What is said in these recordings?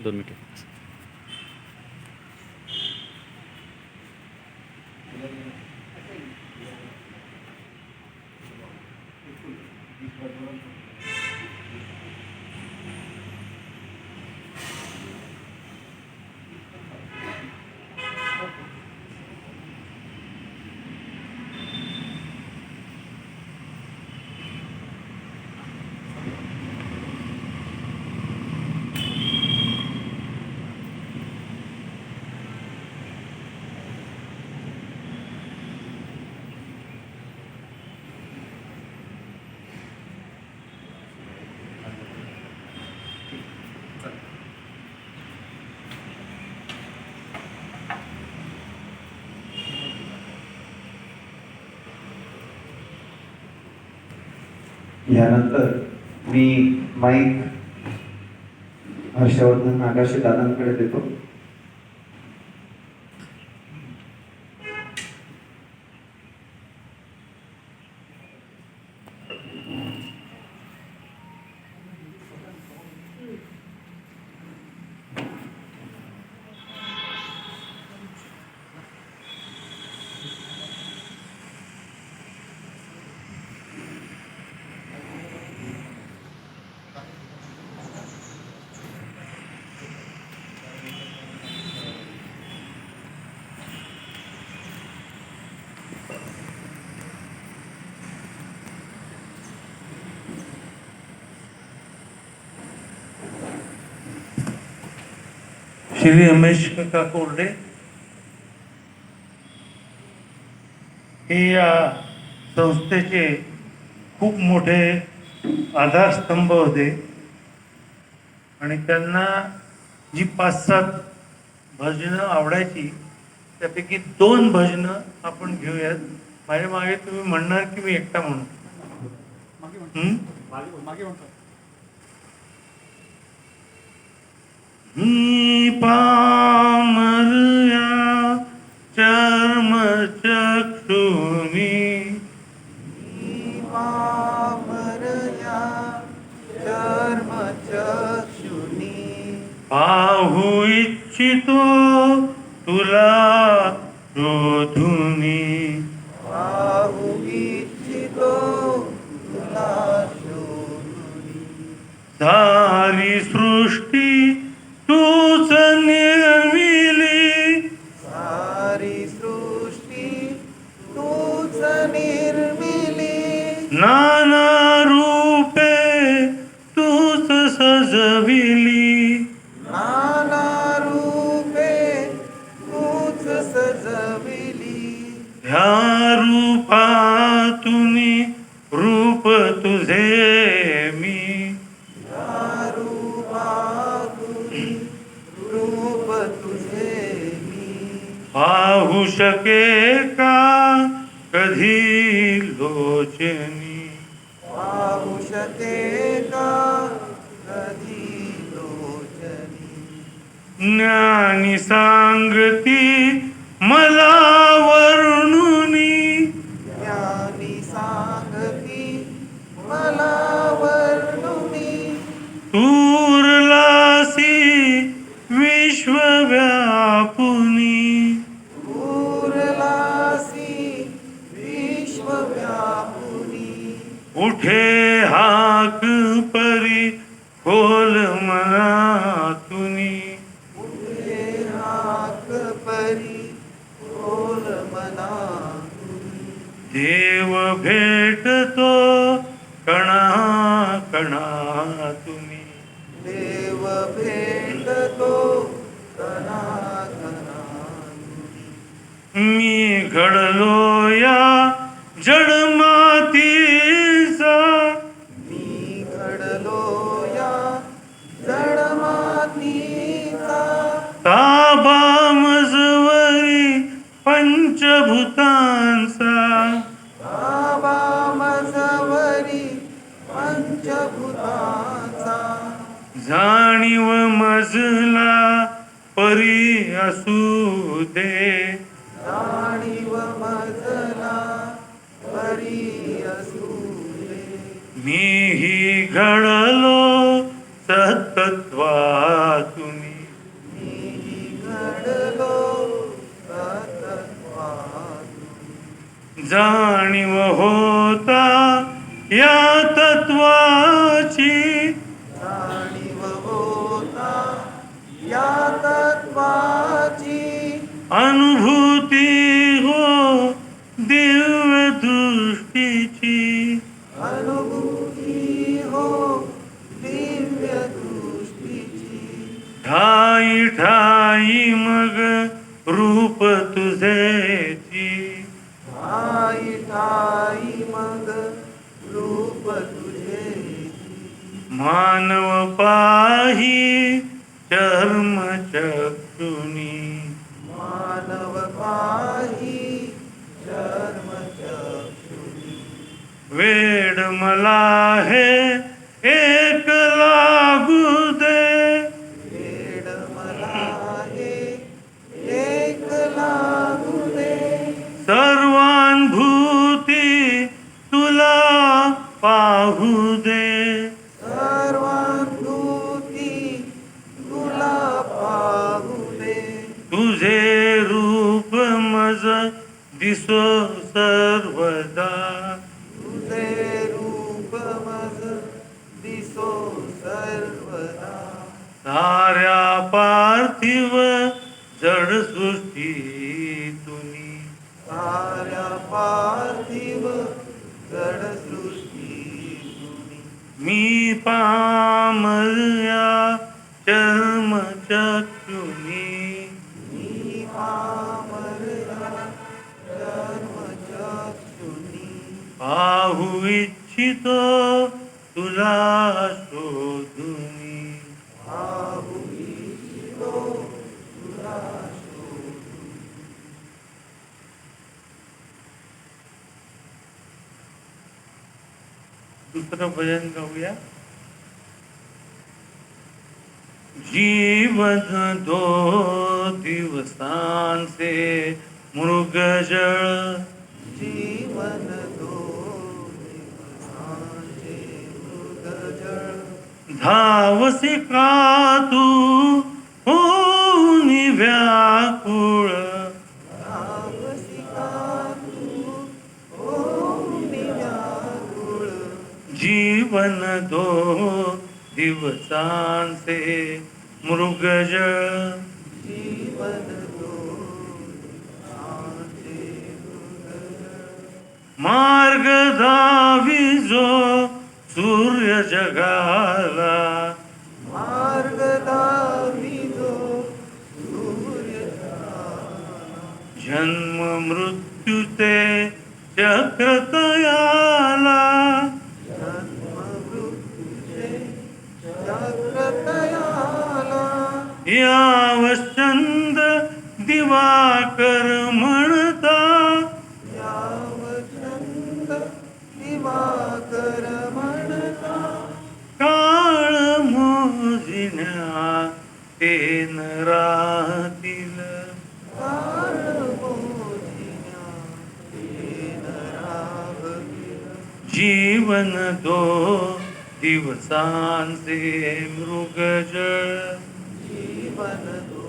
2 मिनिटे. यानंतर मी माईक हर्षवर्धन आकाशे दादांकडे देतो. श्री रमेश काका कोरडे हे या संस्थेचे खूप मोठे आधारस्तंभ होते आणि त्यांना जी 5-7 भजनं आवडायची त्यापैकी 2 भजनं आपण घेऊयात. माझ्या मागे तुम्ही म्हणणार की मी एकटा म्हणू. पामरया चर्म चक्षुनी पामरया चर्म चक्षुनी पाहू इच्छितो तुला शोधुनी. पाहू इच्छितो तुला शोधुनी. सारी सृष्टी तूच निर्मिली, सारी सृष्टी तूच निर्मिली. नाना रूपे तूच सजविली. नाना रूपे तूच सजविली. ह्या रूपातुनी रूप तुझे मी, रूप तुझे मी. पाहू शके का कधी लोचनी. पाहू शके का कधी लोचनी. ज्ञानी सांगती मला वर्णुनी, ज्ञानी सांगती मला वर्णुनी. तूरलासी विश्वव्यापुनी. उरलासी विश्वव्यापुनी. उठे हाक परी खोल मनातुनी. उठे हाक परी खोल मनातुनी. देव भेटतो कणा कणातुनी. देव भेटतो कणाकणातुनी. मी घडलो या जडमातीचा, मी घडलो या जडमातीचा. ताबा मजवरी पंचभूतांचा. बाबा मजवरी पंचभूतांचा. जाणीव मजला परी असू दे, जाणीव मजला परी असू दे. मीही घडलो सतत्वातुनी. जाणीव होता या तत्वाची, जाणीव होता या तत्वाची, अनुभूती हो दिव्य दृष्टीची, अनुभूती हो दिव्य दृष्टीची. ठाई ठाई मग रूप तुझेची, ठाई ठाई मग रूप तुझे. मानव पाही चर्म चक्षुनी, मानव पाही चर्म चक्षुनी. वेड मला हे एक लागू दे, वेड मला हे एक लागू दे. सर्वानुभूती तुला पाहू दे, सर्वानुभूती तुला पाहू दे. तुझे रूप मज दिसो सर्वदा, तुझे रूप मज दिसो सर्वदा. साऱ्या पार्थिव जड सृष्टीतुनी, साऱ्या पार्थिव जड सृष्टी तुम्ही. मी पामर्या चर्म चक्षुनी, मी पामरला जन्म चक्षुनी. पाहू इच्छितो तुला शोधुनी, पाहू इच्छितो तुला शोधून. दुसरं भजन गाऊया. जीवन दो दिवसांचे मृगजळ, जीवन दो दिवसांचे मृगजळ. धावसी का तू होऊन व्याकुळ, धावसिका तू होऊन व्याकुळ. जीवन दो दिवसांचे मृगजळ, जीवन दो दिवसांचे मृगजळ. मार्ग धावी जो सूर्य जगाला, मार्ग दाविदो सूर्य. जन्म मृत्यूचे चक्र तयाला, जन्म मृत्यूचे चक्र तयाला. यावचंद दिवाकर म्हणता, यावचंद दिवाकर म्हणता. काळ मोजिन्या तेन राहतील, काळ मोजिन्या तेन राहतील. जीवन दो दिवसांचे मृगजळ, जीवन दो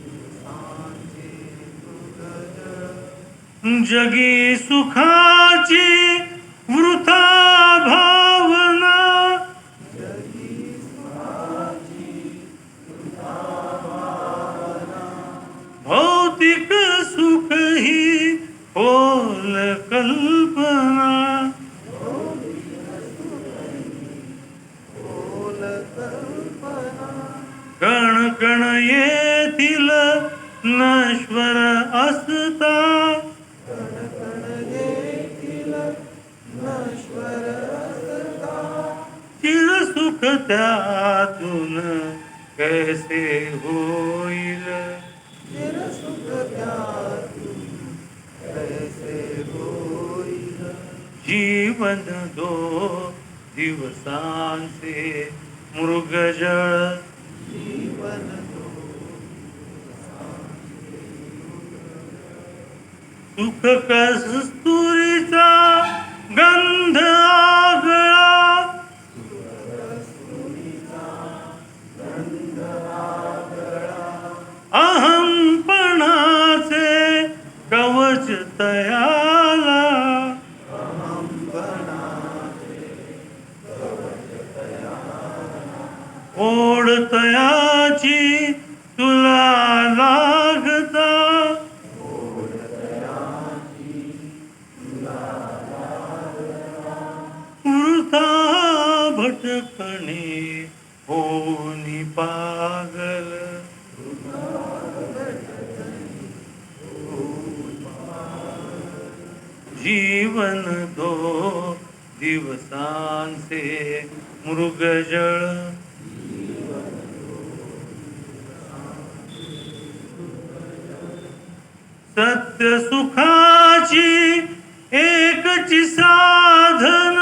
दिवसांचे मृगजळ. जगी सुखाची वृथा भावना, जगी सुखाची वृथा भावना. भौतिक सुख ही होल कल्पना, बोल कल्पना. कण कण येथील नश्वर असता, कण कण येथील नश्वर असता. चिरसुख त्यातून कैसे होईल, चिरसुख त्यातून कैसे होईल. जीवन दो दिवसांचे मृगजळ, जीवन दो सुख कस्तुरीचा गंध आगळा, अहंपणाचे कवच तयार जीवन दो दिवसांचे मृगजळ सत्य सुखाची एकची साधन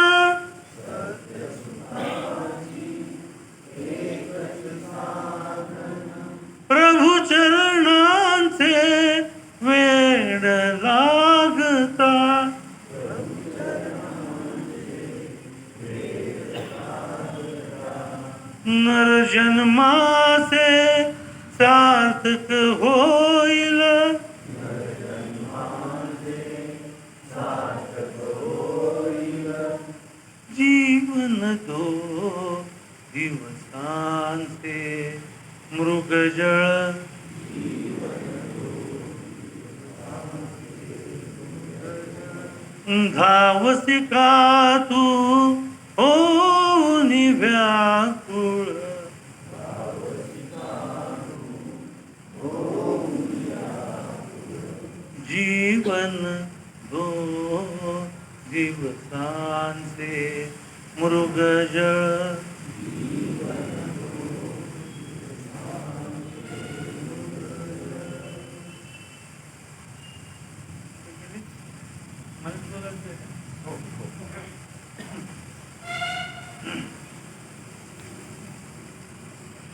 प्रभु चरणांचे वेड लागता नरजन्माचे सार्थक होईल जीवन दो दिवसांचे मृगजळ धावसी का तू होऊन व्याकुळ जीवन दो दिवसांचे मृगजळ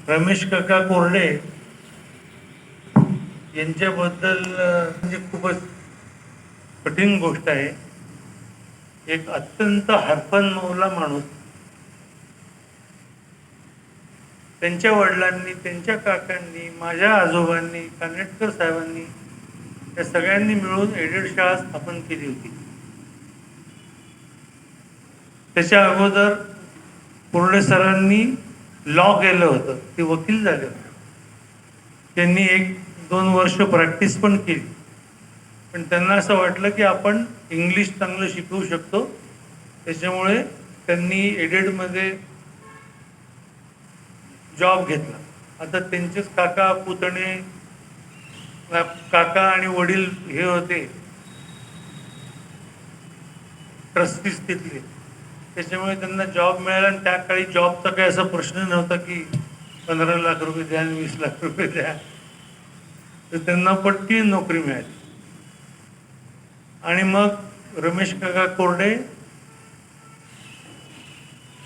रमेश काका कोरडे यांच्याबद्दल म्हणजे खूपच कठीण गोष्ट आहे. एक अत्यंत हरफनमौला माणूस, त्यांच्या वडिलांनी, त्यांच्या काकांनी, माझ्या आजोबांनी, कानेटकर साहेबांनी या सगळ्यांनी मिळून एडेड शाळा स्थापन केली होती. त्याच्या अगोदर कोरडे सरांनी लॉ केलं होतं, ते वकील झाले होते. त्यांनी 1-2 वर्ष प्रॅक्टिस पण केली, पण त्यांना असं वाटलं की आपण इंग्लिश चांगलं शिकवू शकतो. त्याच्यामुळे त्यांनी एडेडमध्ये जॉब घेतला. आता त्यांचेच काका पुतणे, काका आणि वडील हे होते ट्रस्टीज तिथले, त्याच्यामुळे त्यांना जॉब मिळाला. आणि त्या काळी जॉबचा काही असा प्रश्न नव्हता की 15 लाख रुपये द्या आणि 20 लाख रुपये द्या, तर त्यांना पटकी नोकरी मिळाली. आणि मग रमेश काका कोरडे,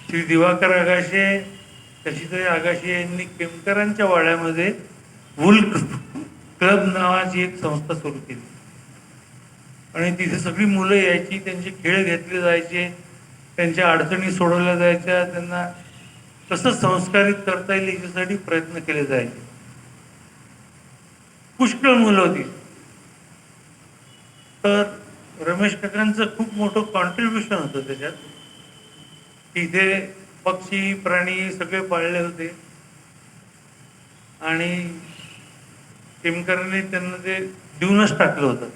श्री दिवाकर आगाशे, शशीताई आगाशे यांनी केमकरांच्या वाड्यामध्ये वूल क्लब नावाची एक संस्था सुरू केली. आणि तिथे सगळी मुलं यायची, त्यांचे खेळ घेतले जायचे, त्यांच्या अडचणी सोडवल्या जायच्या, त्यांना कसं संस्कारित करता येईल याच्यासाठी प्रयत्न केले जायचे. पुष्कळ मुलं होती. तर रमेश काकांचं खूप मोठं कॉन्ट्रीब्युशन होतं त्याच्यात. तिथे पक्षी प्राणी सगळे पाळले होते आणि टिमकरांनी त्यांना ते देऊनच टाकलं होतं.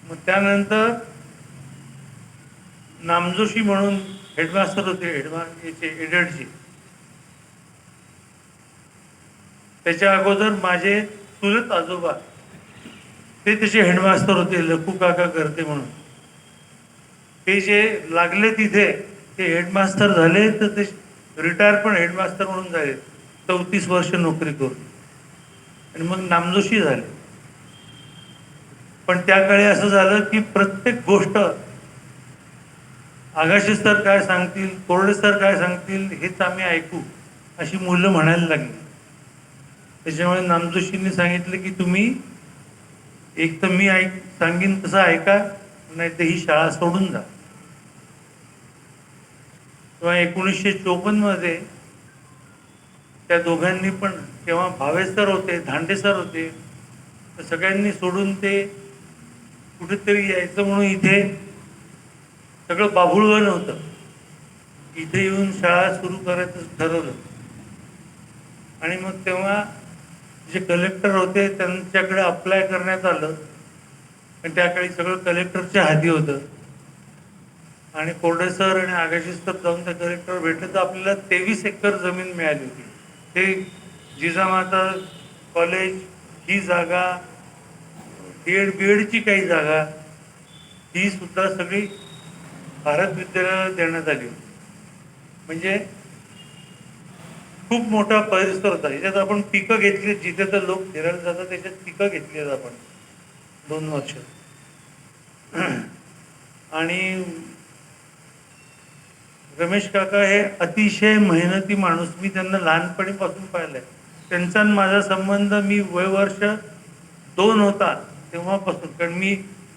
मग त्यानंतर नामजोशी म्हणून हेडमास्टर होते, याचे एडेडचे. त्याच्या अगोदर माझे चुलत आजोबा ते त्याचे हेडमास्टर होते, लखू काका करते म्हणून. ते जे लागले तिथे ते हेडमास्टर झाले, तर ते रिटायर पण हेडमास्टर म्हणून झाले 34 वर्ष नोकरी करून. आणि मग नामजोशी झाले. पण त्या काळी असं झालं की प्रत्येक गोष्ट आगाशे सर काय सांगतील, कोरडे सर काय सांगतील हेच आम्ही ऐकू, अशी मुलं म्हणायला लागली. त्याच्यामुळे नामजोशींनी सांगितलं की तुम्ही एक तर मी सांगीन तसं ऐका, नाही तर ही शाळा सोडून जा. तेव्हा 1954 मध्ये त्या दोघांनी पण, तेव्हा भावे सर होते, धांडे सर होते, तर सगळ्यांनी सोडून ते कुठेतरी यायचं म्हणून इथे सगळं बाभुळवन होतं, इथे येऊन शाळा सुरू करायचं ठरवलं. आणि मग तेव्हा जे कलेक्टर होते त्यांच्याकडे अप्लाय करण्यात आलं. आणि त्या काळी सगळं कलेक्टरच्या हाती होतं. आणि कोरडे सर आणि आगाशे सर जाऊन त्या कलेक्टर भेटले, तर आपल्याला 23 एकर जमीन मिळाली होती. ते जिजामाता कॉलेज, ही जागा, बीएडची काही जागा, ही सुद्धा सगळी भारत विद्यालयाला देण्यात आली होती. म्हणजे खूप मोठा परिसर होता. याच्यात आपण पिकं घेतली, जिथे तर लोक फिरायला जातात त्याच्यात पिकं घेतली आहेत आपण 2 वर्ष. आणि रमेश काका हे अतिशय मेहनती माणूस. मी त्यांना लहानपणीपासून पाहिलंय. त्यांचा आणि माझा संबंध मी वर्ष 2 होता तेव्हापासून, कारण मी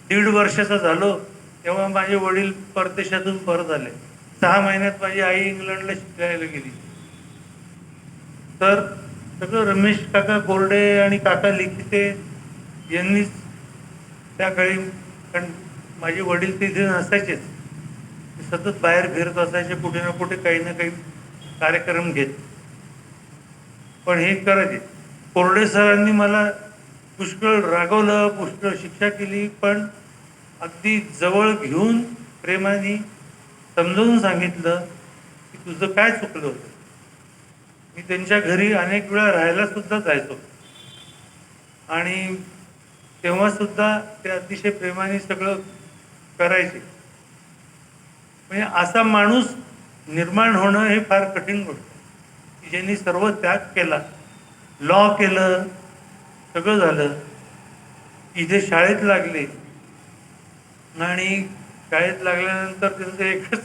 1.5 वर्षाचा झालो तेव्हा माझे वडील परदेशातून परत आले. 6 महिन्यात माझी आई इंग्लंडला शिकायला गेली. तर सगळं रमेश काका कोरडे आणि काका लिखिते यांनीच त्या काळी, कारण माझे वडील तिथे नसायचेच, ते सतत बाहेर फिरत असायचे, कुठे ना कुठे काही ना काही कार्यक्रम घेत, पण हे करायचे. कोरडे सरांनी मला पुष्कळ रागवलं, पुष्कळ शिक्षा केली, पण अगदी जवळ घेऊन प्रेमाने समजावून सांगितलं की तुझं काय चुकलं होतं. मी त्यांच्या घरी अनेक वेळा राहायला सुद्धा जायचो आणि तेव्हा सुद्धा ते अतिशय प्रेमाने सगळं करायचे. म्हणजे असा माणूस निर्माण होणं हे फार कठीण गोष्ट आहे, की ज्यांनी सर्व त्याग केला, लॉ केलं, सगळं झालं, इथे शाळेत लागले आणि शाळेत लागल्यानंतर त्यांचं एकच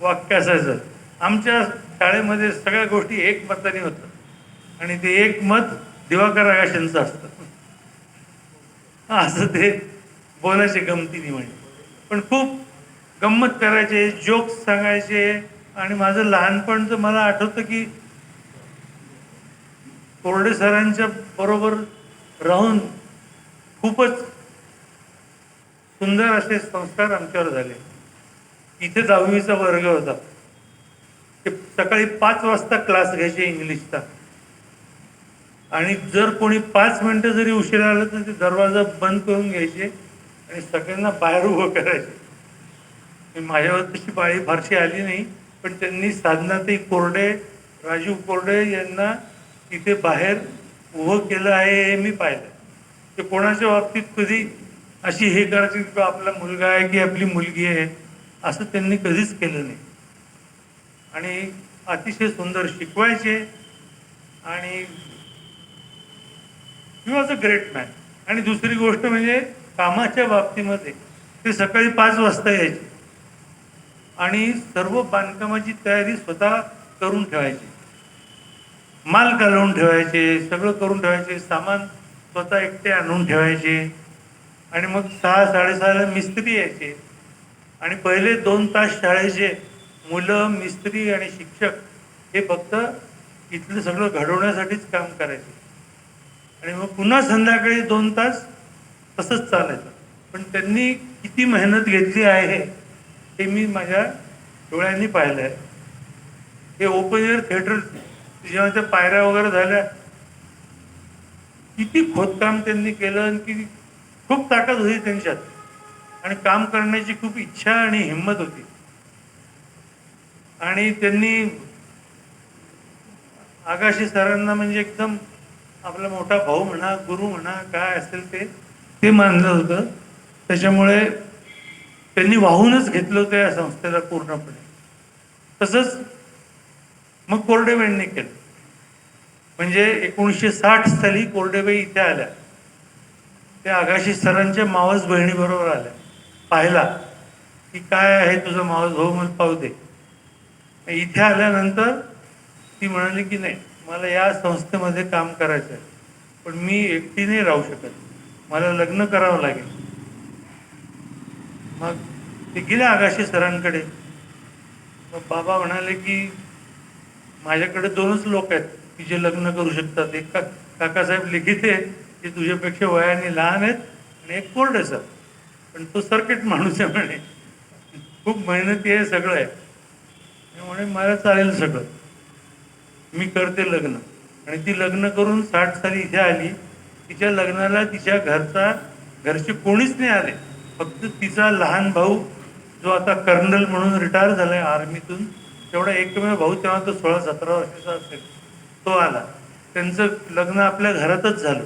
वाक्य असायचं, आमच्या शाळेमध्ये सगळ्या गोष्टी एकमताने होतात आणि ते एक मत दिवाकर आगाशांचं असतं. असं ते बोलायचे गमतीने. म्हणजे पण खूप गंमत करायचे, जोक्स सांगायचे. आणि माझं लहानपण तर मला आठवतं की कोरडे सरांच्या बरोबर राहून खूपच सुंदर असे संस्कार आमच्यावर झाले. इथे 10वीचा वर्ग होता, ते सकाळी 5 वाजता क्लास घ्यायचे इंग्लिशचा, आणि जर कोणी 5 मिनिटं जरी उशिरा आलं तर ते दरवाजा बंद करून घ्यायचे आणि सगळ्यांना बाहेर उभं करायचे. माझ्यावर तशी पाळी फारशी आली नाही, पण त्यांनी साधनाताई कोरडे, राजीव कोरडे यांना तिथे बाहेर उभं केलं आहे हे मी पाहिलं. ते कोणाच्या बाबतीत कधी अशी हे करायची की आपला मुलगा आहे की आपली मुलगी आहे असं त्यांनी कधीच केलं नाही. आणि अतिशय सुंदर शिकवायचे आणि he was a great man. आणि दुसरी गोष्ट म्हणजे कामाच्या बाबतीमध्ये ते सकाळी 5 वाजता यायचे आणि सर्व बांधकामाची तयारी स्वतः करून ठेवायची, माल घालवून ठेवायचे, सगळं करून ठेवायचे, सामान स्वतः एकटे आणून ठेवायचे. आणि मग 6-6:30ला मिस्त्री यायचे आणि पहिले 2 तास शाळेचे मुलं, मिस्त्री आणि शिक्षक हे फक्त इथलं सगळं घडवण्यासाठीच काम करायचे आणि मग पुन्हा संध्याकाळी 2 तास तसंच चालायचं. पण त्यांनी किती मेहनत घेतली आहे हे मी माझ्या डोळ्यांनी पाहिलं आहे. हे ओपन एअर थिएटर जेव्हा त्या पायऱ्या वगैरे झाल्या, किती खोदकाम त्यांनी केलं आणि किती खूप ताकद होती त्यांच्यात आणि काम करण्याची खूप इच्छा आणि हिंमत होती. आणि त्यांनी आगाशी सरांना म्हणजे एकदम आपला मोठा भाऊ म्हणा, गुरु म्हणा, काय असेल ते मानलं होतं. त्याच्यामुळे त्यांनी वाहूनच घेतलं होतं या संस्थेला पूर्णपणे. तसंच मग कोरडेबाईंनी केलं. म्हणजे 1960 साली कोरडेबाई इथे आल्या. त्या आगाशी सरांच्या मावस बहिणीबरोबर आल्या. पाहिला की काय आहे तुझं मावस भाऊ, मला पाहू दे. इथे आल्यानंतर ती म्हणाली की नाही, मला या संस्थेमध्ये काम करायचं आहे, पण मी एकटी नाही राहू शकत, मला लग्न करावं लागेल. मग ते गेले आगाशी सरांकडे. मग बाबा म्हणाले की माझ्याकडे 2च लोक आहेत की जे लग्न करू शकतात. एक काकासाहेब लिखिते जे तुझ्यापेक्षा वयाने लहान आहेत आणि एक कोरडे सर, पण तो सर्किट माणूस आहे म्हणे, खूप मेहनती आहे, सगळं आहे म्हणे, मला चालेल सगळं, मी करते लग्न. आणि ती लग्न करून 60 साली इथे आली. तिच्या लग्नाला तिच्या घरचे कोणीच नाही आले, फक्त तिचा लहान भाऊ जो आता कर्नल म्हणून रिटायर झालाय आर्मीतून, तेवढा एकमेव भाऊ, तेव्हा तो 16-17 वर्षाचा असेल, तो आला. त्यांचं लग्न आपल्या घरातच झालं.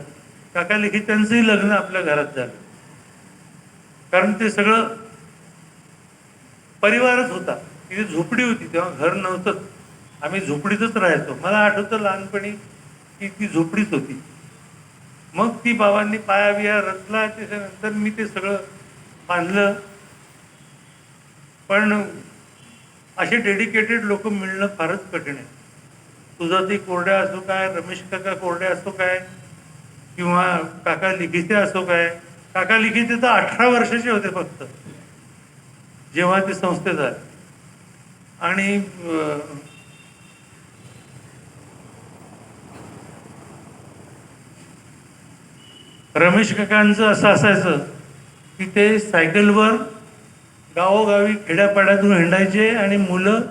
काका लिखित त्यांचंही लग्न आपल्या घरात झालं, कारण ते सगळं परिवारच होता. तिथे झोपडी होती, तेव्हा घर नव्हतंच. आम्ही झोपडीतच राहायचो. मला आठवतं लहानपणी की ती झोपडीच होती. मग ती बाबांनी पाया बिया रचला, त्याच्यानंतर मी ते सगळं बांधलं. पण असे डेडिकेटेड लोक मिळणं फारच कठीण आहे. तुझा ते कोरड्या असो काय, रमेश काका कोरड्या असो काय, किंवा काका लिखिते असो काय. काका लिखिते तर 18 वर्षाचे होते फक्त जेव्हा ते संस्थेत आले. आणि रमेश काकांचं असं असायचं की ते सायकलवर गावोगावी खेड्यापाड्यातून हिंडायचे आणि मुलं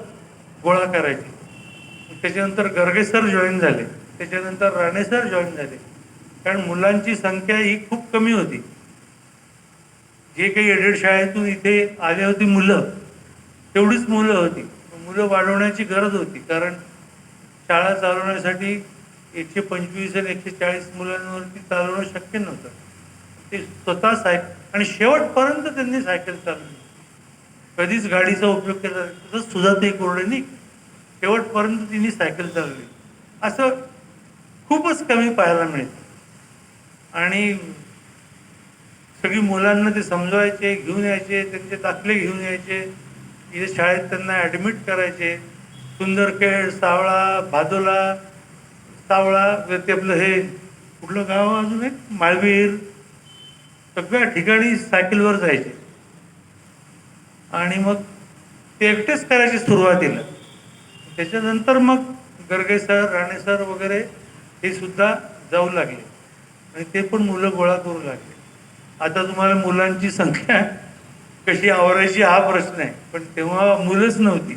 गोळा करायची. त्याच्यानंतर गर्गे सर जॉईन झाले, त्याच्यानंतर राणे सर जॉईन झाले. कारण मुलांची संख्या ही खूप कमी होती. जे काही एडेड शाळेतून इथे आले होती मुलं, तेवढीच मुलं होती. मुलं वाढवण्याची गरज होती, कारण शाळा चालवण्यासाठी 125 आणि 140 मुलांवरती चालवणं शक्य नव्हतं. ते स्वतः आणि शेवटपर्यंत त्यांनी सायकल चालवली. कधीच गाडीचा उपयोग केला. तसंच सुजाताई कोरडेंनी शेवटपर्यंत तिने सायकल चालवली. असं खूपच कमी पाहायला मिळतं. आणि सगळी मुलांना ते समजवायचे, घेऊन यायचे, त्यांचे दाखले घेऊन यायचे, इथे शाळेत त्यांना ॲडमिट करायचे. सुंदरखेड, सावळा, भादोला, सावळा, ते आपलं हे कुठलं गाव अजून एक माळवीर, सगळ्या ठिकाणी सायकलवर जायचे. आणि मग ते एकटेच करायचे सुरुवातीला. त्याच्यानंतर मग गर्गे सर, राणे सर वगैरे हे सुद्धा जाऊ लागले आणि ते पण मुलं गोळा करू लागले. आता तुम्हाला मुलांची संख्या कशी आवरायची हा प्रश्न आहे, पण तेव्हा मुलंच नव्हती.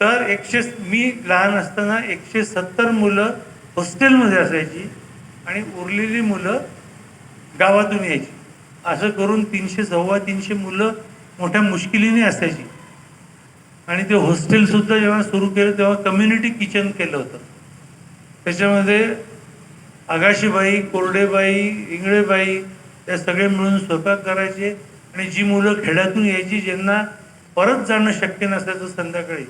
तर मी लहान असताना 170 मुलं हॉस्टेलमध्ये असायची आणि उरलेली मुलं गावातून यायची. असं करून 300-325 मुलं मोठ्या मुश्किलीने असायची. आणि ते हॉस्टेलसुद्धा जेव्हा सुरू केलं तेव्हा कम्युनिटी किचन केलं होतं. त्याच्यामध्ये आगाशीबाई, कोरडेबाई, इंगळेबाई या सगळे मिळून स्वयंपाक करायचे. आणि जी मुलं खेड्यातून यायची, ज्यांना परत जाणं शक्य नसायचं संध्याकाळी,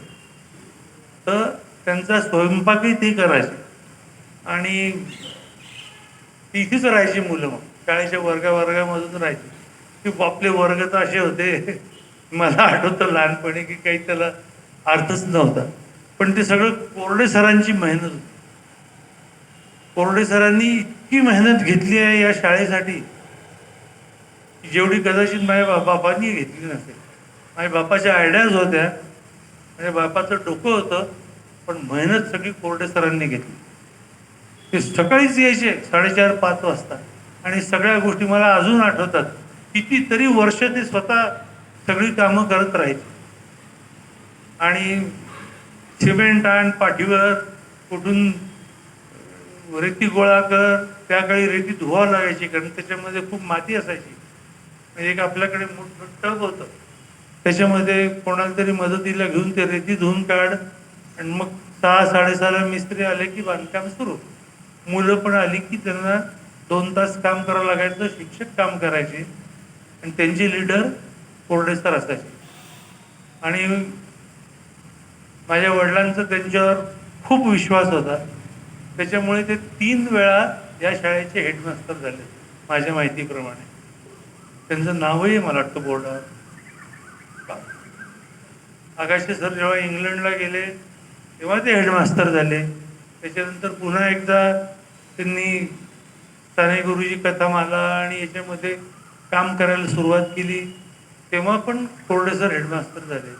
तर त्यांचा स्वयंपाकही ते करायचे. आणि तिथेच राहायची मुलं. मग शाळेच्या वर्गामधून राहायची. की आपले वर्ग तर असे होते, मला आठवतं लहानपणी की काही त्याला अर्थच नव्हता. पण ते सगळं कोरडे सरांची मेहनत होती. कोरडे सरांनी इतकी मेहनत घेतली आहे या शाळेसाठी, जेवढी कदाचित माझ्या बापांनी घेतली नसेल. माझ्या बापाच्या आयडियाज होत्या, माझ्या बापाचं डोकं होतं, पण मेहनत सगळी कोरडे सरांनी घेतली. ते सकाळीच यायचे 4:30-5 वाजता आणि सगळ्या गोष्टी मला अजून आठवतात. कितीतरी वर्ष ते स्वतः सगळी कामं करत राहायचे. आणि सिमेंट आण पाठीवर, कुठून रेती गोळा कर. त्याकाळी रेती धुवावं लागायची, कारण त्याच्यामध्ये खूप माती असायची. म्हणजे एक आपल्याकडे मोठं टब होतं, त्याच्यामध्ये कोणाला तरी मदतीला घेऊन ते रेती धुवून काढ. आणि मग 6-6:30 मिस्त्री आले की बांधकाम सुरू. मुलं पण आली की त्यांना 2 तास काम करावं लागायचं. शिक्षक काम करायचे आणि त्यांचे लीडर कोरडे सर असायचे. आणि माझ्या वडिलांचा त्यांच्यावर खूप विश्वास होता. त्याच्यामुळे ते 3 वेळा या शाळेचे हेडमास्टर झाले माझ्या माहितीप्रमाणे. त्यांचं नावही मला वाटतं बोर्डावर. आगाशे सर जेव्हा इंग्लंडला गेले तेव्हा ते हेडमास्टर झाले. त्याच्यानंतर पुन्हा एकदा त्यांनी साने गुरुजी कथामाला आणि याच्यामध्ये काम करायला सुरुवात केली, तेव्हा पण कोरडे सर हेडमास्टर झाले.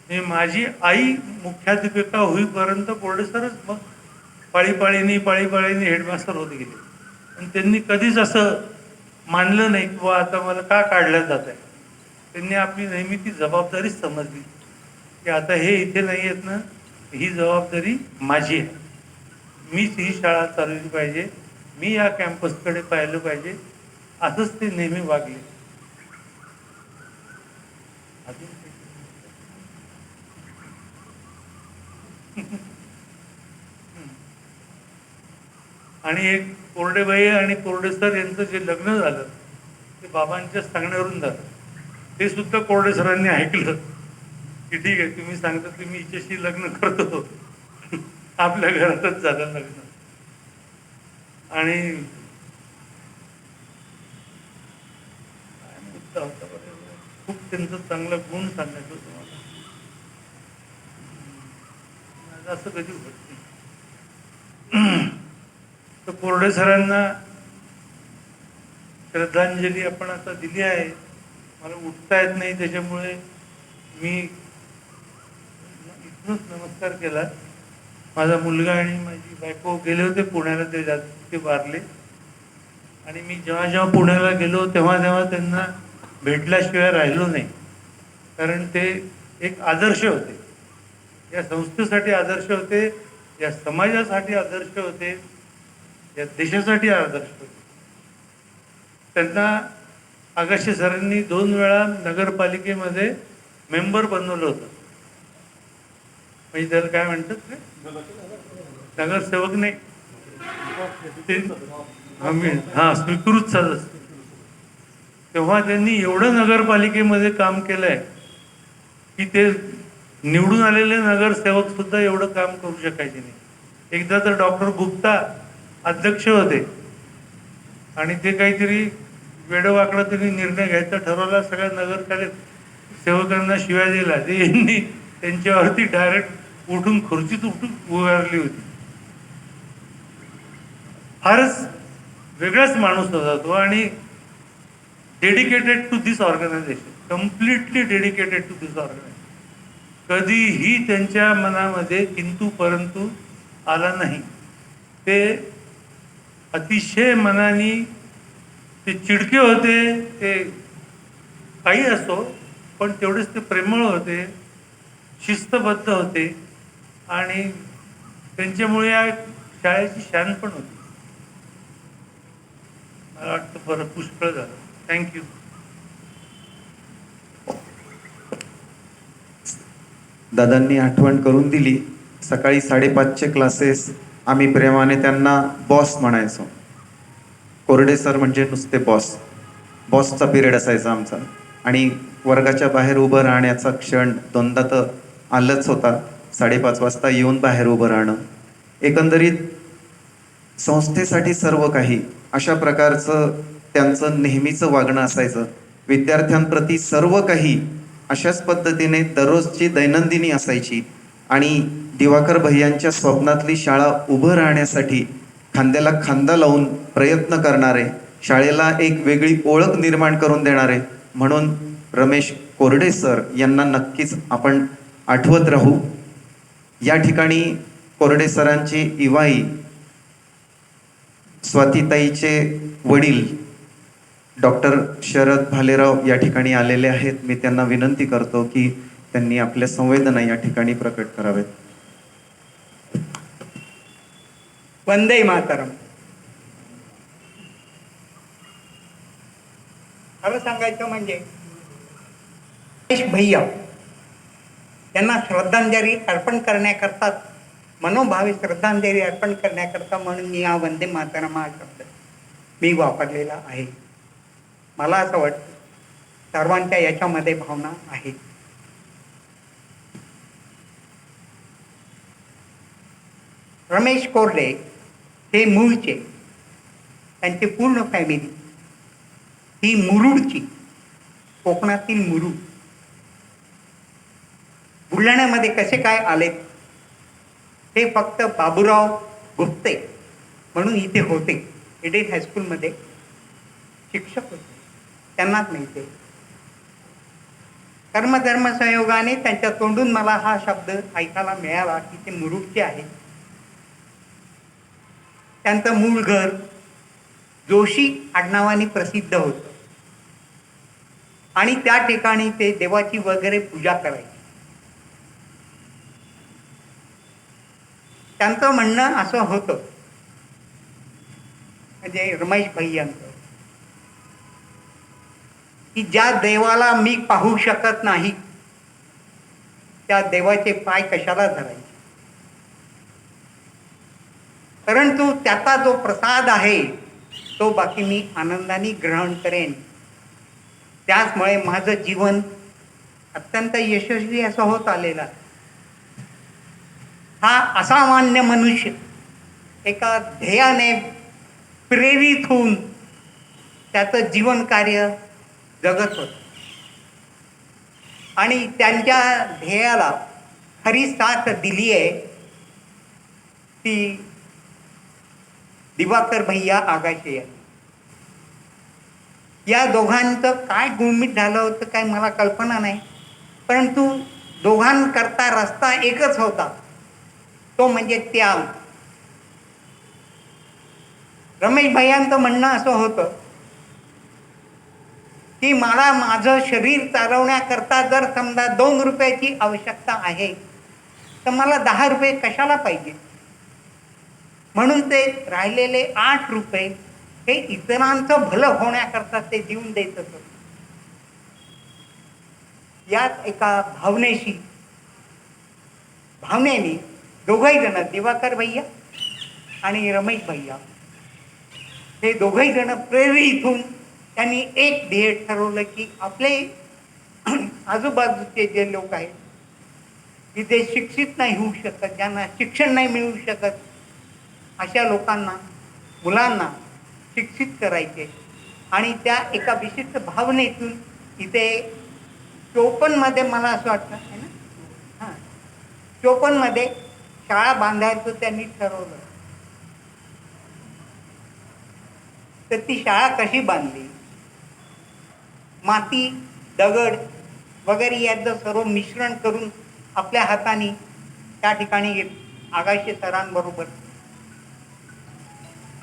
म्हणजे माझी आई मुख्याध्यापिका होईपर्यंत कोरडे सरच मग पाळीपाळीने हेडमास्टर होत गेले. आणि त्यांनी कधीच असं मानलं नाही की आता मला का काढलं जात आहे. त्यांनी आपली नेहमी ती जबाबदारीच समजली की आता हे इथे नाही आहेत ना, ही जबाबदारी माझी आहे. मीच ही शाळा चालवली पाहिजे, मी या कॅम्पसकडे पाहिलं पाहिजे, असंच ते नेहमी वागले. आणि एक कोरडेबाई आणि कोरडे सर यांचं जे लग्न झालं ते बाबांच्या सांगण्यावरून झालं. ते सुद्धा कोरडे सरांनी ऐकलं की ठीक आहे, तुम्ही सांगता की मी हिच्याशी लग्न करतो. आपल्या घरातच झालं लग्न. आणि काय मुद्दा होता बरं, खूप त्यांचं चांगला गुण सांगायचं होतं मला. माझं असं कधी होत नाही. तर कोरडे सरांना श्रद्धांजली आपण आता दिली आहे. मला उठता येत नाही, त्याच्यामुळे मी इथूनच नमस्कार केला. माझा मुलगा आणि माझी बायको गेले होते पुण्याला, ते वारले. आणि मी जेव्हा जेव्हा पुण्याला गेलो तेव्हा तेव्हा त्यांना भेटल्याशिवाय राहिलो नाही. कारण ते एक आदर्श होते, या संस्थेसाठी आदर्श होते, या समाजासाठी आदर्श होते, या देशासाठी आदर्श होते. त्यांना आगाशे सरांनी 2 वेळा नगरपालिकेमध्ये मेंबर बनवलं होतं. म्हणजे त्याला काय म्हणतात ते, नगरसेवक नाही ते, स्वीकृत सदस्य. तेव्हा त्यांनी एवढं नगरपालिकेमध्ये काम केलंय की ते निवडून आलेले नगरसेवक सुद्धा एवढं काम करू शकायचे नाही. एकदा तर डॉक्टर गुप्ता अध्यक्ष होते आणि ते काहीतरी वेडवाकडा त्यांनी निर्णय घ्यायचा ठरवला, सगळ्या नगरसेवकांना शिव्या दिला. ते यांनी त्यांच्यावरती डायरेक्ट उठून खुर्चीत उभारली होती. फारच वेगळाच माणूस होता तो आणि dedicated to this organisation, completely dedicated to this organisation. कधीही त्यांच्या मनामध्ये किंतु परंतु आला नाही. ते अतिशय मनाने ते चिडके होते, ते काही असो, पण तेवढेच ते प्रेमळ होते, शिस्तबद्ध होते आणि त्यांच्यामुळे या शाळेची शान पण होती. मला वाटतं बरं पुष्कळ झालं. थँक्यू. दादांनी आठवण करून दिली. सकाळी 5:30चे क्लासेस आम्ही प्रेमाने त्यांना बॉस म्हणायचो. कोरडे सर म्हणजे नुसते बॉस. बॉसचा पिरियड असायचा आमचा आणि वर्गाच्या बाहेर उभं राहण्याचा क्षण दोनदा तर आलंच होता. 5:30 वाजता येऊन बाहेर उभं राहणं, एकंदरीत संस्थेसाठी सर्व काही, अशा प्रकारचं त्यांचं नेहमीचं वागणं असायचं. विद्यार्थ्यांप्रती सर्व काही अशाच पद्धतीने दररोजची दैनंदिनी असायची. आणि दिवाकर भैयांच्या स्वप्नातली शाळा उभं राहण्यासाठी खांद्याला खांदा लावून प्रयत्न करणारे, शाळेला एक वेगळी ओळख निर्माण करून देणारे म्हणून रमेश कोरडे सर यांना नक्कीच आपण आठवत राहू. या ठिकाणी कोरडे सरांची इवाई स्वातीताईचे वडील डॉक्टर शरद भालेराव या ठिकाणी आलेले आहेत. मी त्यांना विनंती करतो की त्यांनी आपल्या संवेदना या ठिकाणी प्रकट करावेत. वंदे मातरम. खरं सांगायचं म्हणजे रमेश भैया यांना श्रद्धांजली अर्पण करण्याकरता, मनोभावे श्रद्धांजली अर्पण करण्याकरता म्हणून मी हा वंदे मातरम हा शब्द मी वापरलेला आहे. मला असं वाटतं सर्वांच्या याच्यामध्ये भावना आहे. रमेश कोरडे हे मूळचे, त्यांची पूर्ण फॅमिली ही मुरुडची, कोकणातील मुरुड. बुलढाण्यामध्ये कसे काय आलेत हे फक्त बाबूराव गुप्ते म्हणून इथे होते, एडेड हायस्कूलमध्ये शिक्षक होते, त्यांनाच माहिती. कर्मधर्म संयोगाने त्यांच्या तोंडून मला हा शब्द ऐकायला मिळाला की ते मुरुडचे आहे. त्यांचं मूळ घर जोशी आडनावाने प्रसिद्ध होतं आणि त्या ठिकाणी ते देवाची वगैरे पूजा करायचे. त्यांचं म्हणणं असं होतं, म्हणजे रमेश भैयांचं, की ज्या देवाला मी पाहू शकत नाही त्या देवाचे पाय कशाला धरायचे, परंतु त्याचा जो प्रसाद आहे तो बाकी मी आनंदाने ग्रहण करेन. त्याचमुळे माझं जीवन अत्यंत यशस्वी असं होत आलेलं आहे. हा असामान्य मनुष्य एका ध्येयाने प्रेरित होऊन त्याचं जीवन कार्य जगत होत आणि त्यांच्या ध्येयाला खरी साथ दिली आहे ती दिवाकर भैया आगाशे यांनी. या दोघांचं काय गुळमीट झालं होतं काय मला कल्पना नाही, परंतु दोघांकरता रस्ता एकच होता, तो म्हणजे त्याग. रमेश भैयांचं म्हणणं असं होतं की मला माझं शरीर चालवण्याकरता जर समजा 2 रुपयाची आवश्यकता आहे तर मला 10 रुपये कशाला पाहिजे, म्हणून ते राहिलेले 8 रुपये हे इतरांचं भलं होण्याकरता ते देऊन देत असत. यात एका भावनेने दोघही जण दिवाकर भैया आणि रमेश भैया हे दोघही जण प्रेरित होऊन त्यांनी एक ध्येय ठरवलं की आपले आजूबाजूचे जे लोक आहेत की जे शिक्षित नाही होऊ शकत, ज्यांना शिक्षण नाही मिळू शकत, अशा लोकांना, मुलांना शिक्षित करायचे. आणि त्या एका विशिष्ट भावनेतून इथे 54मध्ये मला असं वाटतं आहे ना, हां 54मध्ये शाळा बांधायचं त्यांनी ठरवलं. तर ती शाळा कशी बांधली? माती, दगड वगैरे याचं सर्व मिश्रण करून आपल्या हाताने त्या ठिकाणी आगाशे सरांबरोबर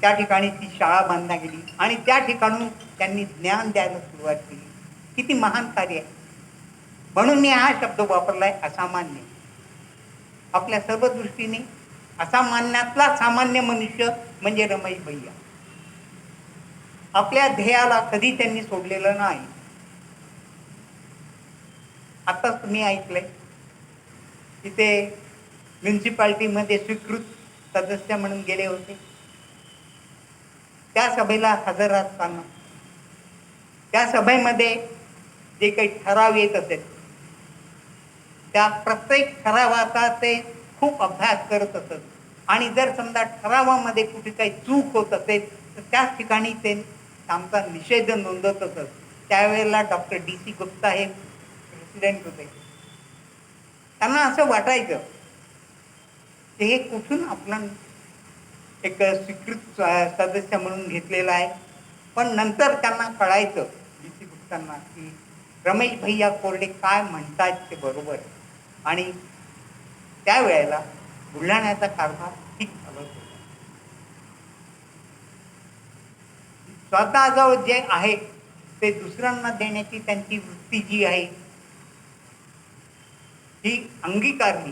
त्या ठिकाणी ती शाळा बांधल्या गेली आणि त्या ठिकाणून त्यांनी ज्ञान द्यायला सुरुवात केली. किती महान कार्य आहे. म्हणून मी हा शब्द वापरलाय, असामान्य. आपल्या सर्व दृष्टीने असामान्यातला सामान्य मनुष्य म्हणजे रमेश भैया. आपल्या ध्येयाला कधी त्यांनी सोडलेलं नाही. आताच तुम्ही ऐकलंय तिथे म्युन्सिपाल्टीमध्ये स्वीकृत सदस्य म्हणून गेले होते. त्या सभेला हजर असताना त्या सभेमध्ये जे काही ठराव येत असेल त्या प्रत्येक ठरावाचा ते खूप अभ्यास करत असत आणि जर समजा ठरावामध्ये कुठे काही चूक होत असेल तर त्याच ठिकाणी ते आमचा निषेध नोंदवत असत. त्यावेळेला डॉक्टर DC गुप्ता हे प्रेसिडेंट होते. त्यांना असं वाटायचं की हे कुठून आपलं एक स्वीकृत सदस्य म्हणून घेतलेला आहे. पण नंतर त्यांना कळायचं DC गुप्तांना की रमेश भैया कोरडे काय म्हणतात ते बरोबर आहे. आणि त्यावेळेला बुलढाण्याचा कारभार ठीक चालत होता. स्वतःजवळ जे आहे ते दुसऱ्यांना देण्याची त्यांची वृत्ती जी आहे ही अंगीकारली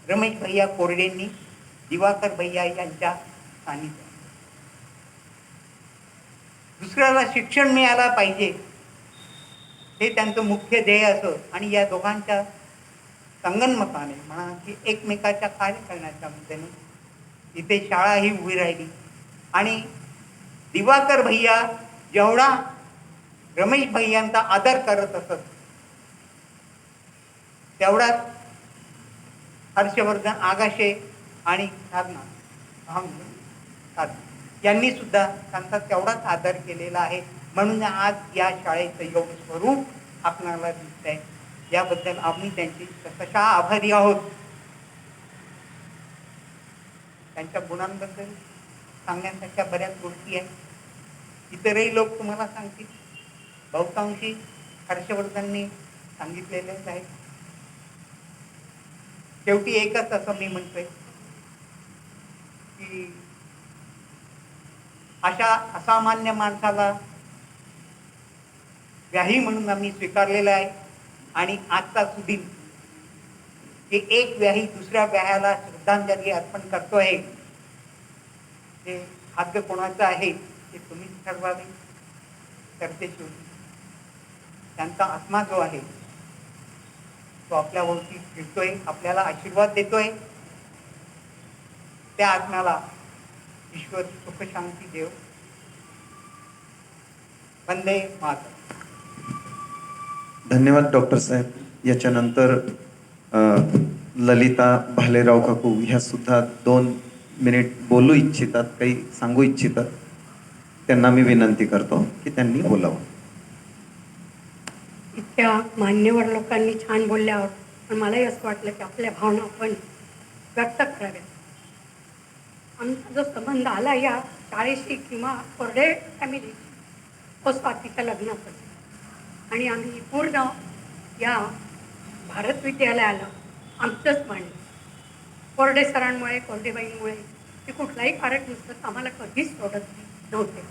रमेश भैया कोरडेंनी दिवाकर भैया यांच्या सानिध्यात. दुसऱ्याला शिक्षण मिळायला पाहिजे हे त्यांचं मुख्य ध्येय असं आणि या दोघांच्या संगनमताने म्हणा की एकमेकाच्या कार्य करण्याच्या मुद्द्याने इथे शाळा ही उभी राहिली. आणि दिवाकर भैया जेवढा रमेश भैयांचा आदर करत असत तेवढाच हर्षवर्धन आगाशे आणि साधना यांनी सुद्धा त्यांचा तेवढाच आदर केलेला आहे. म्हणून आज या शाळेचं एवढं स्वरूप आपल्याला दिसत आहे. याबद्दल आम्ही त्यांची तशा आभारी आहोत. त्यांच्या गुणांबद्दल सांगण्यासारख्या बऱ्याच गोष्टी आहेत. इतरही लोक तुम्हाला सांगतील. बहुतांशी हर्षवर्धनने सांगितलेलेच आहे. शेवटी एकच असं मी म्हणतोय की अशा असामान्य माणसाला व्याही म्हणून आम्ही स्वीकारलेलं आहे. आणि आजचा सुदीन की एक व्याही दुसऱ्या व्याह्याला श्रद्धांजली अर्पण करतोय ते भाग्य कोणाचं आहे ते तुम्हीच ठरवावे. तर ते शेवटी त्यांचा आत्मा जो आहे तो आपल्या भोवती फिरतोय, आपल्याला आशीर्वाद देतोय. त्या आत्म्याला ईश्वर सुख शांती देव. वंदे मातरम. धन्यवाद डॉक्टर साहेब. याच्यानंतर ललिता भालेराव काकू ह्या सुद्धा 2 मिनिट बोलू इच्छितात, काही सांगू इच्छितात. त्यांना मी विनंती करतो की त्यांनी बोलावं. इतक्या मान्यवर लोकांनी छान बोलल्यावर पण मलाही असं वाटलं की आपल्या भावना आपण व्यक्त कराव्यात. आमचा जो संबंध आला या शाळेशी किंवा कोरडे फॅमिली तो स्वातीच्या लग्नातच, आणि आम्ही पूर्ण या भारत विद्यालयाला आमचंच मांडलं. कोरडे सरांमुळे, कोरडेबाईंमुळे ते कुठलाही कार्यक्रम आम्हाला कधीच सोडत नव्हते.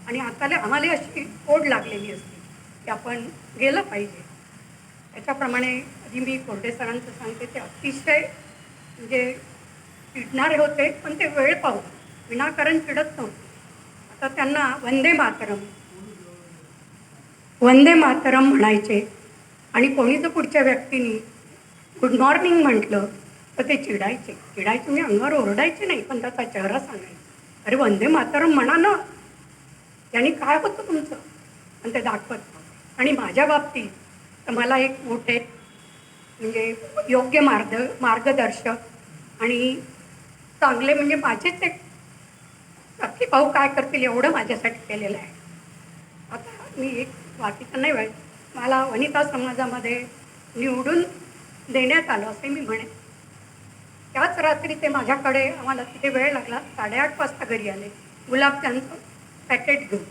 आणि आता आम्हाला अशी ओढ लागलेली असते की आपण गेलं पाहिजे. त्याच्याप्रमाणे आधी मी कोरडे सरांचं सांगते, ते अतिशय म्हणजे चिडणारे होते, पण ते वेळ पाहून विनाकारण चिडत नव्हते. आता त्यांना वंदे मातरम वंदे मातरम म्हणायचे, आणि कोणी जर पुढच्या व्यक्तीने गुड मॉर्निंग म्हटलं तर ते चिडायचे म्हणजे अंगावर ओरडायचे नाही, पण त्याचा चेहरा सांगायचा, अरे वंदे मातरम म्हणा ना, यांनी काय होतं तुमचं, आणि ते दाखवत. आणि माझ्या बाबतीत तर मला एक मोठे म्हणजे योग्य मार्गदर्शक आणि चांगले म्हणजे माझेच एक सख्खे भाऊ काय करतील एवढं माझ्यासाठी केलेलं आहे. आता मी एक बाकीचं नाही वेळ, मला वनिता समाजामध्ये निवडून देण्यात आलं असे मी म्हणेन. त्याच रात्री ते माझ्याकडे, आम्हाला तिथे वेळ लागला, 8:30 वाजता घरी आले गुलाबजामचं पॅकेट घेऊन.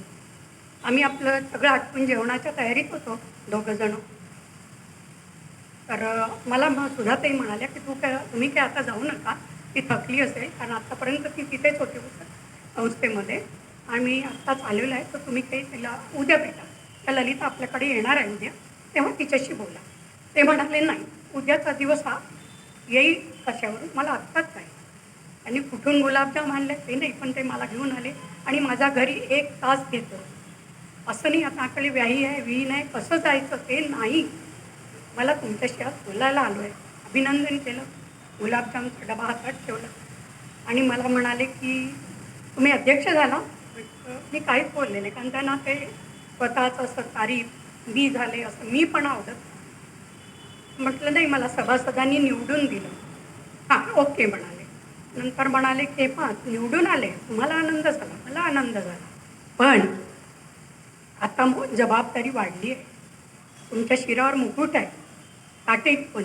आम्ही आपलं सगळं आटपून जेवणाच्या तयारीत होतो दोघंजणं. तर मला सुधाताई म्हणाल्या की तुम्ही काय आता जाऊ नका, ती थकली असेल, कारण आत्तापर्यंत ती तिथेच होती संस्थेमध्ये, आणि आत्ताच आलेलं आहे, तर तुम्ही काही तिला उद्या भेटा, त्या ललिता आपल्याकडे येणार आहे उद्या, तेव्हा तिच्याशी बोला. ते म्हणाले नाही, उद्याचा दिवस हा येईल कशावरून, मला आत्ताच आहे. आणि कुठून गुलाबजाम आणले ते नाही, पण ते मला घेऊन आले आणि माझ्या घरी 1 तास घेतो. असं नाही आता आपली व्याही आहे, विहीन आहे, कसं जायचं ते नाही, मला तुमच्याशी आज बोलायला आलो आहे. अभिनंदन केलं, गुलाबजामचा डबा हातात ठेवला आणि मला म्हणाले की तुम्ही अध्यक्ष झाला. मी काहीच बोलले नाही, कारण त्यांना ते स्वतःचं असं तारीफ मी झाले असं मी पण आवडत. म्हटलं नाही, मला सभासदांनी निवडून दिलं. हां ओके म्हणाले. नंतर म्हणाले की हां निवडून आले, तुम्हाला आनंद झाला, मला आनंद झाला, पण आता जबाबदारी वाढली आहे, तुमच्या शिरावर मुकुट आहे, काटेक पण,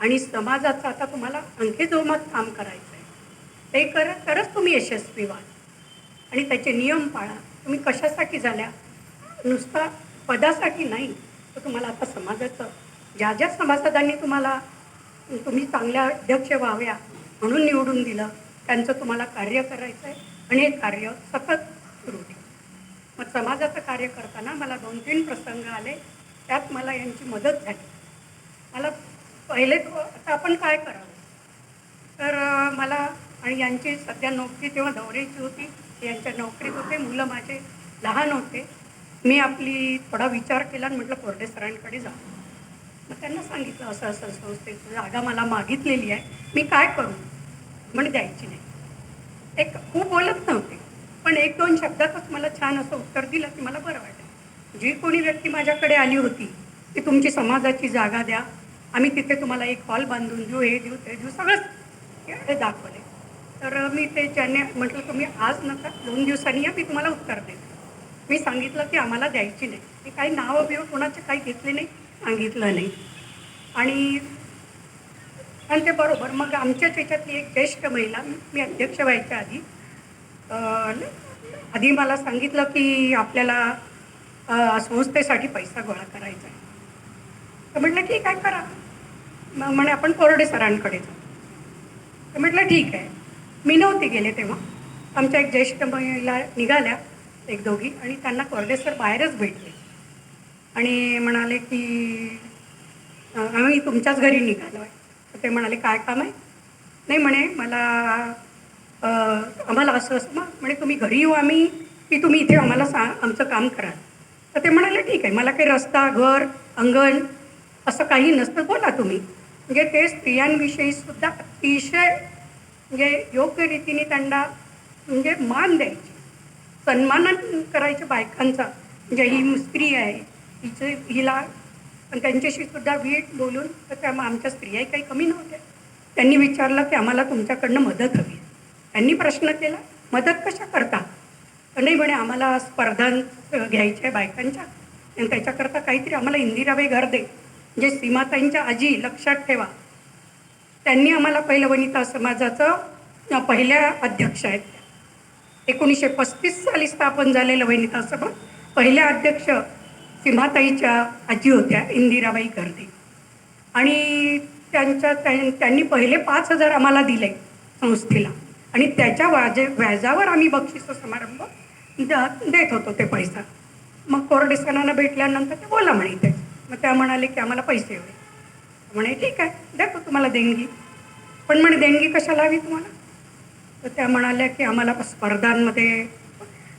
आणि समाजाचं आता तुम्हाला आणखी जोमात काम करायचं आहे. ते तरच तुम्ही यशस्वी व्हाल, आणि त्याचे नियम पाळा. तुम्ही कशासाठी झाल्या, नुसता पदासाठी नाही, तर तुम्हाला आता समाजाचं ज्या ज्या सभासदांनी तुम्ही चांगल्या अध्यक्ष व्हाव्या म्हणून निवडून दिलं, त्यांचं तुम्हाला कार्य करायचं आहे, आणि हे कार्य सतत सुरू ठेवा. मग समाजाचं कार्य करताना मला 2-3 प्रसंग आले, त्यात मला यांची मदत झाली. मला पहिले आता आपण काय करावं, तर मला आणि यांची सध्या नोकरी तेव्हा दौऱ्याची होती, यांच्या नोकरीत होते, मुलं माझे लहान होते. मी आपली थोडा विचार केला आणि म्हटलं कोरडे सरांकडे जाऊ. मग त्यांना सांगितलं असं असं संस्थेची जागा मला मागितलेली आहे, मी काय करू, म्हणे द्यायची नाही. एक खूप बोलत नव्हते, पण 1-2 शब्दातच मला छान असं उत्तर दिलं की मला बरं वाटलं. जी कोणी व्यक्ती माझ्याकडे आली होती की तुमची समाजाची जागा द्या, आम्ही तिथे तुम्हाला एक हॉल बांधून देऊ, हे देऊ ते देऊ, सगळंच दाखवले. तर मी ते ज्यांनी म्हटलं तुम्ही आज नका, 2 दिवसांनी या, मी तुम्हाला उत्तर देते. मी सांगितलं की आम्हाला द्यायची नाही. ते काही नावं बिवं कोणाचे काही घेतले नाही, सांगितलं नाही, आणि ते बरोबर. मग आमच्याच ह्याच्यातली एक ज्येष्ठ महिला, मी अध्यक्ष व्हायच्या आधी मला सांगितलं की आपल्याला संस्थेसाठी पैसा गोळा करायचा आहे. तर म्हटलं ठीक आहे करा. मग म्हणे आपण कोरडे सरांकडे जाऊ. तर म्हटलं ठीक आहे. मी नव्हते गेले तेव्हा, आमच्या एक ज्येष्ठ महिला निघाल्या 1-2, आणि त्यांना कोरडे सर बाहेरच भेटले आणि म्हणाले की आम्ही तुमच्याच घरी निघालो आहे. तर ते म्हणाले काय काम आहे. नाही म्हणे मला आम्हाला असं असं, मग म्हणे तुम्ही घरी येऊ आम्ही की तुम्ही इथे आम्हाला आमचं काम कराल. तर ते म्हणाले ठीक आहे, मला काही रस्ता, घर, अंगण असं काही नसतं, बोला तुम्ही. म्हणजे ते स्त्रियांविषयी सुद्धा अतिशय म्हणजे योग्य रीतीने त्यांना म्हणजे मान द्यायचे, सन्मान करायचे बायकांचा. म्हणजे ही स्त्री आहे, हिला पण त्यांच्याशी सुद्धा वीट बोलून तर त्या आमच्या स्त्रियाही काही कमी नव्हत्या. त्यांनी विचारलं की आम्हाला तुमच्याकडनं मदत हवी. त्यांनी प्रश्न केला, मदत कशा करता? तर नाही म्हणे, आम्हाला स्पर्धा घ्यायच्या बायकांच्या आणि त्याच्याकरता काहीतरी आम्हाला इंदिराबाई घरदे म्हणजे सीमाताईंच्या आजी, लक्षात ठेवा, त्यांनी आम्हाला पहिलं वनिता समाजाचं पहिल्या अध्यक्ष आहेत. 1935 साली स्थापन झालेलं वनिता सभा. पहिल्या अध्यक्ष सीमाताईच्या आजी होत्या, इंदिराबाई गर्दे. आणि त्यांनी पहिले 5,000 आम्हाला दिले संस्थेला आणि त्याच्या व्याजावर आम्ही बक्षीस समारंभ देत होतो ते पैसा. मग कोरडे सरांना भेटल्यानंतर ते बोला म्हणे ते. मग त्या म्हणाले की आम्हाला पैसे हवे. म्हणे ठीक आहे, देतो तुम्हाला देणगी. पण म्हणे देणगी कशाला हवी तुम्हाला? तर त्या म्हणाल्या की आम्हाला स्पर्धांमध्ये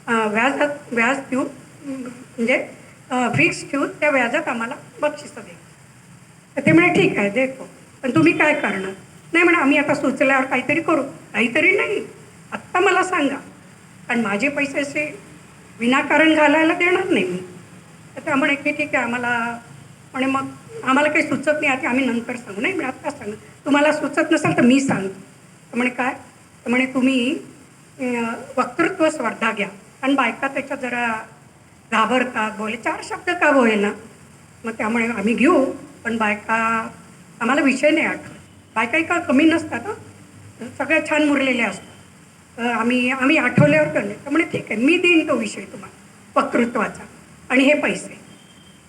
व्याज देऊन म्हणजे फिक्स ठेवून त्या व्याजात आम्हाला बक्षिसं दे. तर ते म्हणे ठीक आहे देतो, पण तुम्ही काय करणार? नाही म्हणे, आम्ही आता सुचल्यावर काहीतरी करू. काहीतरी नाही, आत्ता मला सांगा, कारण माझे पैसे असे विनाकारण घालायला देणार नाही मी. तर त्या म्हणे की ठीक आहे, आम्हाला म्हणे मग आम्हाला काही सुचत नाही, आता आम्ही नंतर सांगू. नाही म्हणे, आत्ता सांगा. तुम्हाला सुचत नसेल तर मी सांगतो. तर म्हणे काय? तर म्हणे तुम्ही वक्तृत्व स्पर्धा घ्या. आणि बायका त्याच्यात जरा घाबरतात, बोले 4 शब्द का बोलेना. मग त्यामुळे आम्ही घेऊ, पण बायका आम्हाला विषय नाही आठवत. बायकाही का कमी नसतात हं, सगळ्या छान मुरलेल्या असतात. आम्ही आठवल्यावर करणे. तर म्हणे ठीक आहे, मी देईन तो विषय तुम्हाला वक्तृत्वाचा आणि हे पैसे.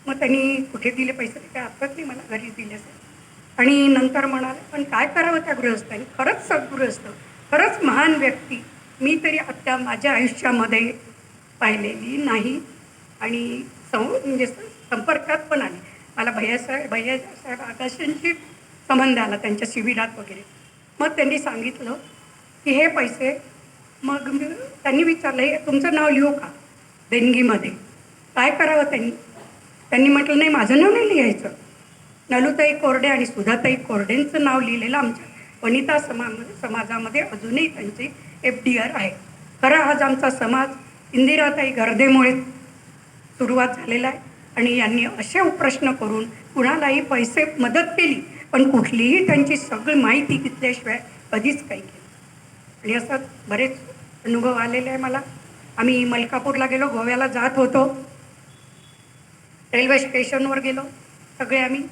मग त्यांनी कुठे दिले पैसे ते काय आठवत नाही मला, घरी दिले असेल. आणि नंतर म्हणाले, पण काय करावं त्या गृहस्थांनी? खरंच सद्गृहस्थ, खरंच महान व्यक्ती मी तरी आत्ता माझ्या आयुष्यामध्ये पाहिलेली नाही. आणि म्हणजे संपर्कात पण आली. मला भैयासाहेब आकाशांशी संबंध आला त्यांच्या शिबिरात वगैरे. मग त्यांनी सांगितलं की हे पैसे, मग त्यांनी विचारलं हे तुमचं नाव लिहू का देणगीमध्ये? काय करावं त्यांनी म्हटलं नाही, माझं नाव नाही लिहायचं. नलूताई कोरडे आणि सुधाताई कोरडेंचं नाव लिहिलेलं आमच्या वनिता समाजामध्ये अजूनही त्यांचे FDR आहे. खरा आज आमचा समाज इंदिराताई गर्देमुळे सुरुवात झालेला आहे. आणि यांनी असे प्रश्न करून कुणालाही पैसे मदत केली, पण कुठलीही त्यांची सगळी माहिती घेतल्याशिवाय कधीच काही केलं. आणि असं बरेच अनुभव आलेले आहे मला. आम्ही मलकापूरला गेलो, गोव्याला जात होतो, रेल्वे स्टेशनवर गेलो सगळे आम्ही.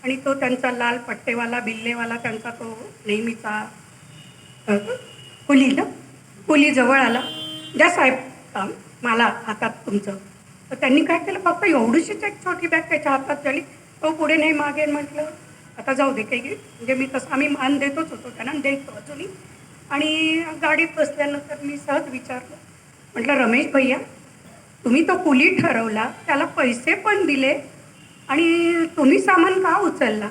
आणि तो त्यांचा लाल पट्टेवाला बिल्लेवाला त्यांचा तो नेहमीचा कुली जवळ आला. द्या साहेब काम मला हातात तुमचं. तर त्यांनी काय केलं, फक्त एवढीशीच एक छोटी बॅग त्याच्या हातात झाली. तो पुढे नाही मागे. म्हटलं आता जाऊ दे काही, म्हणजे मी तसं आम्ही मान देतोच होतो त्यांना, देतो अजूनही. आणि गाडीत बसल्यानंतर मी सहज विचारलं, म्हटलं रमेश भैया, तुम्ही तो कुली ठरवला, त्याला पैसे पण दिले आणि तुम्ही सामान का उचलला?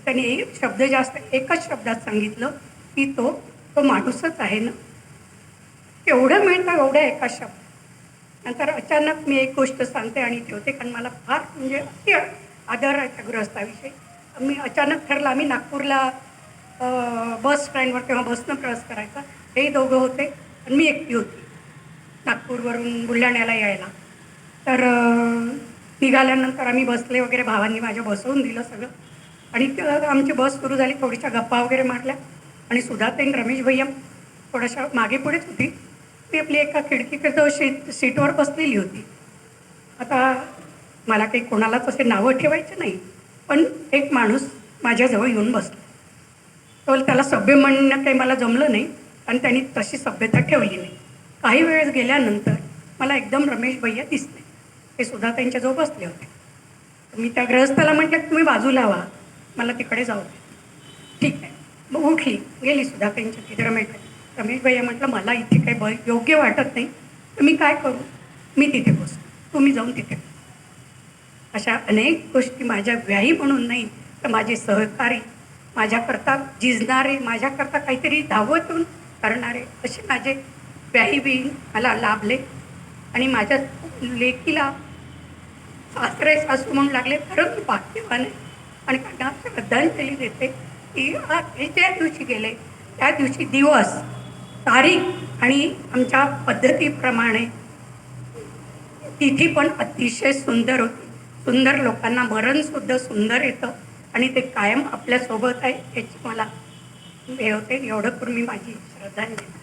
त्याने एक शब्द जास्त एकच शब्दात सांगितलं की तो माणूसच आहे ना. एवढं मिळतं एवढ्या एका शब्द. नंतर अचानक मी एक गोष्ट सांगते आणि ठेवते, कारण मला फार म्हणजे अति आदर आहे त्या गृहस्थाविषयी. मी अचानक ठरलं, आम्ही नागपूरला बस स्टँडवर तेव्हा बसनं प्रवास करायचा. हे दोघं होते आणि मी एकटी होती नागपूरवरून बुलढाण्याला यायला. तर निघाल्यानंतर आम्ही बसले वगैरे, भावांनी माझ्या बसवून दिलं सगळं. आणि आमची बस सुरू झाली, थोड्याशा गप्पा वगैरे मारल्या. आणि सुधाताईन रमेश भैया थोड्याशा मागे पुढेच होती. मी आपली एका खिडकीकडं सीटवर बसलेली होती. आता मला काही कोणालाच असे नावं ठेवायचे नाही, पण एक माणूस माझ्याजवळ येऊन बसला. तो त्याला सभ्य म्हणणं काही मला जमलं नाही आणि त्यांनी तशी सभ्यता ठेवली नाही. काही वेळेस गेल्यानंतर मला एकदम रमेश भैया दिसले. ते सुद्धा त्यांच्याजवळ बसले होते. मी त्या गृहस्थाला म्हटलं की तुम्ही बाजूला व्हा, मला तिकडे जाऊ दे. ठीक आहे. मग उठली, गेली सुद्धा त्यांच्या तिथे रमेश भैया म्हटलं मला इथे काही योग्य वाटत नाही, तर मी काय करू, मी तिथे बसतो, तुम्ही जाऊन तिथे. अशा अनेक गोष्टी माझ्या व्याही म्हणून नाही, तर माझे सहकारी, माझ्याकरता झिजणारे, माझ्याकरता काहीतरी धावतून करणारे असे माझे व्याही बी मला लाभले. आणि माझ्या लेकीला सासरे सासू म्हणून लागले. खरंच मी भाग्यवान आहे आणि त्यांना श्रद्धांजली देते की हे ज्या दिवशी गेले त्या दिवशी दिवस, तारीख आणि आमच्या पद्धतीप्रमाणे तिथी पण अतिशय सुंदर होती. सुंदर लोकांना मरणसुद्धा सुंदर येतं आणि ते कायम आपल्यासोबत आहे याची मला हे होते. एवढं करून मी माझी श्रद्धांजली देणार.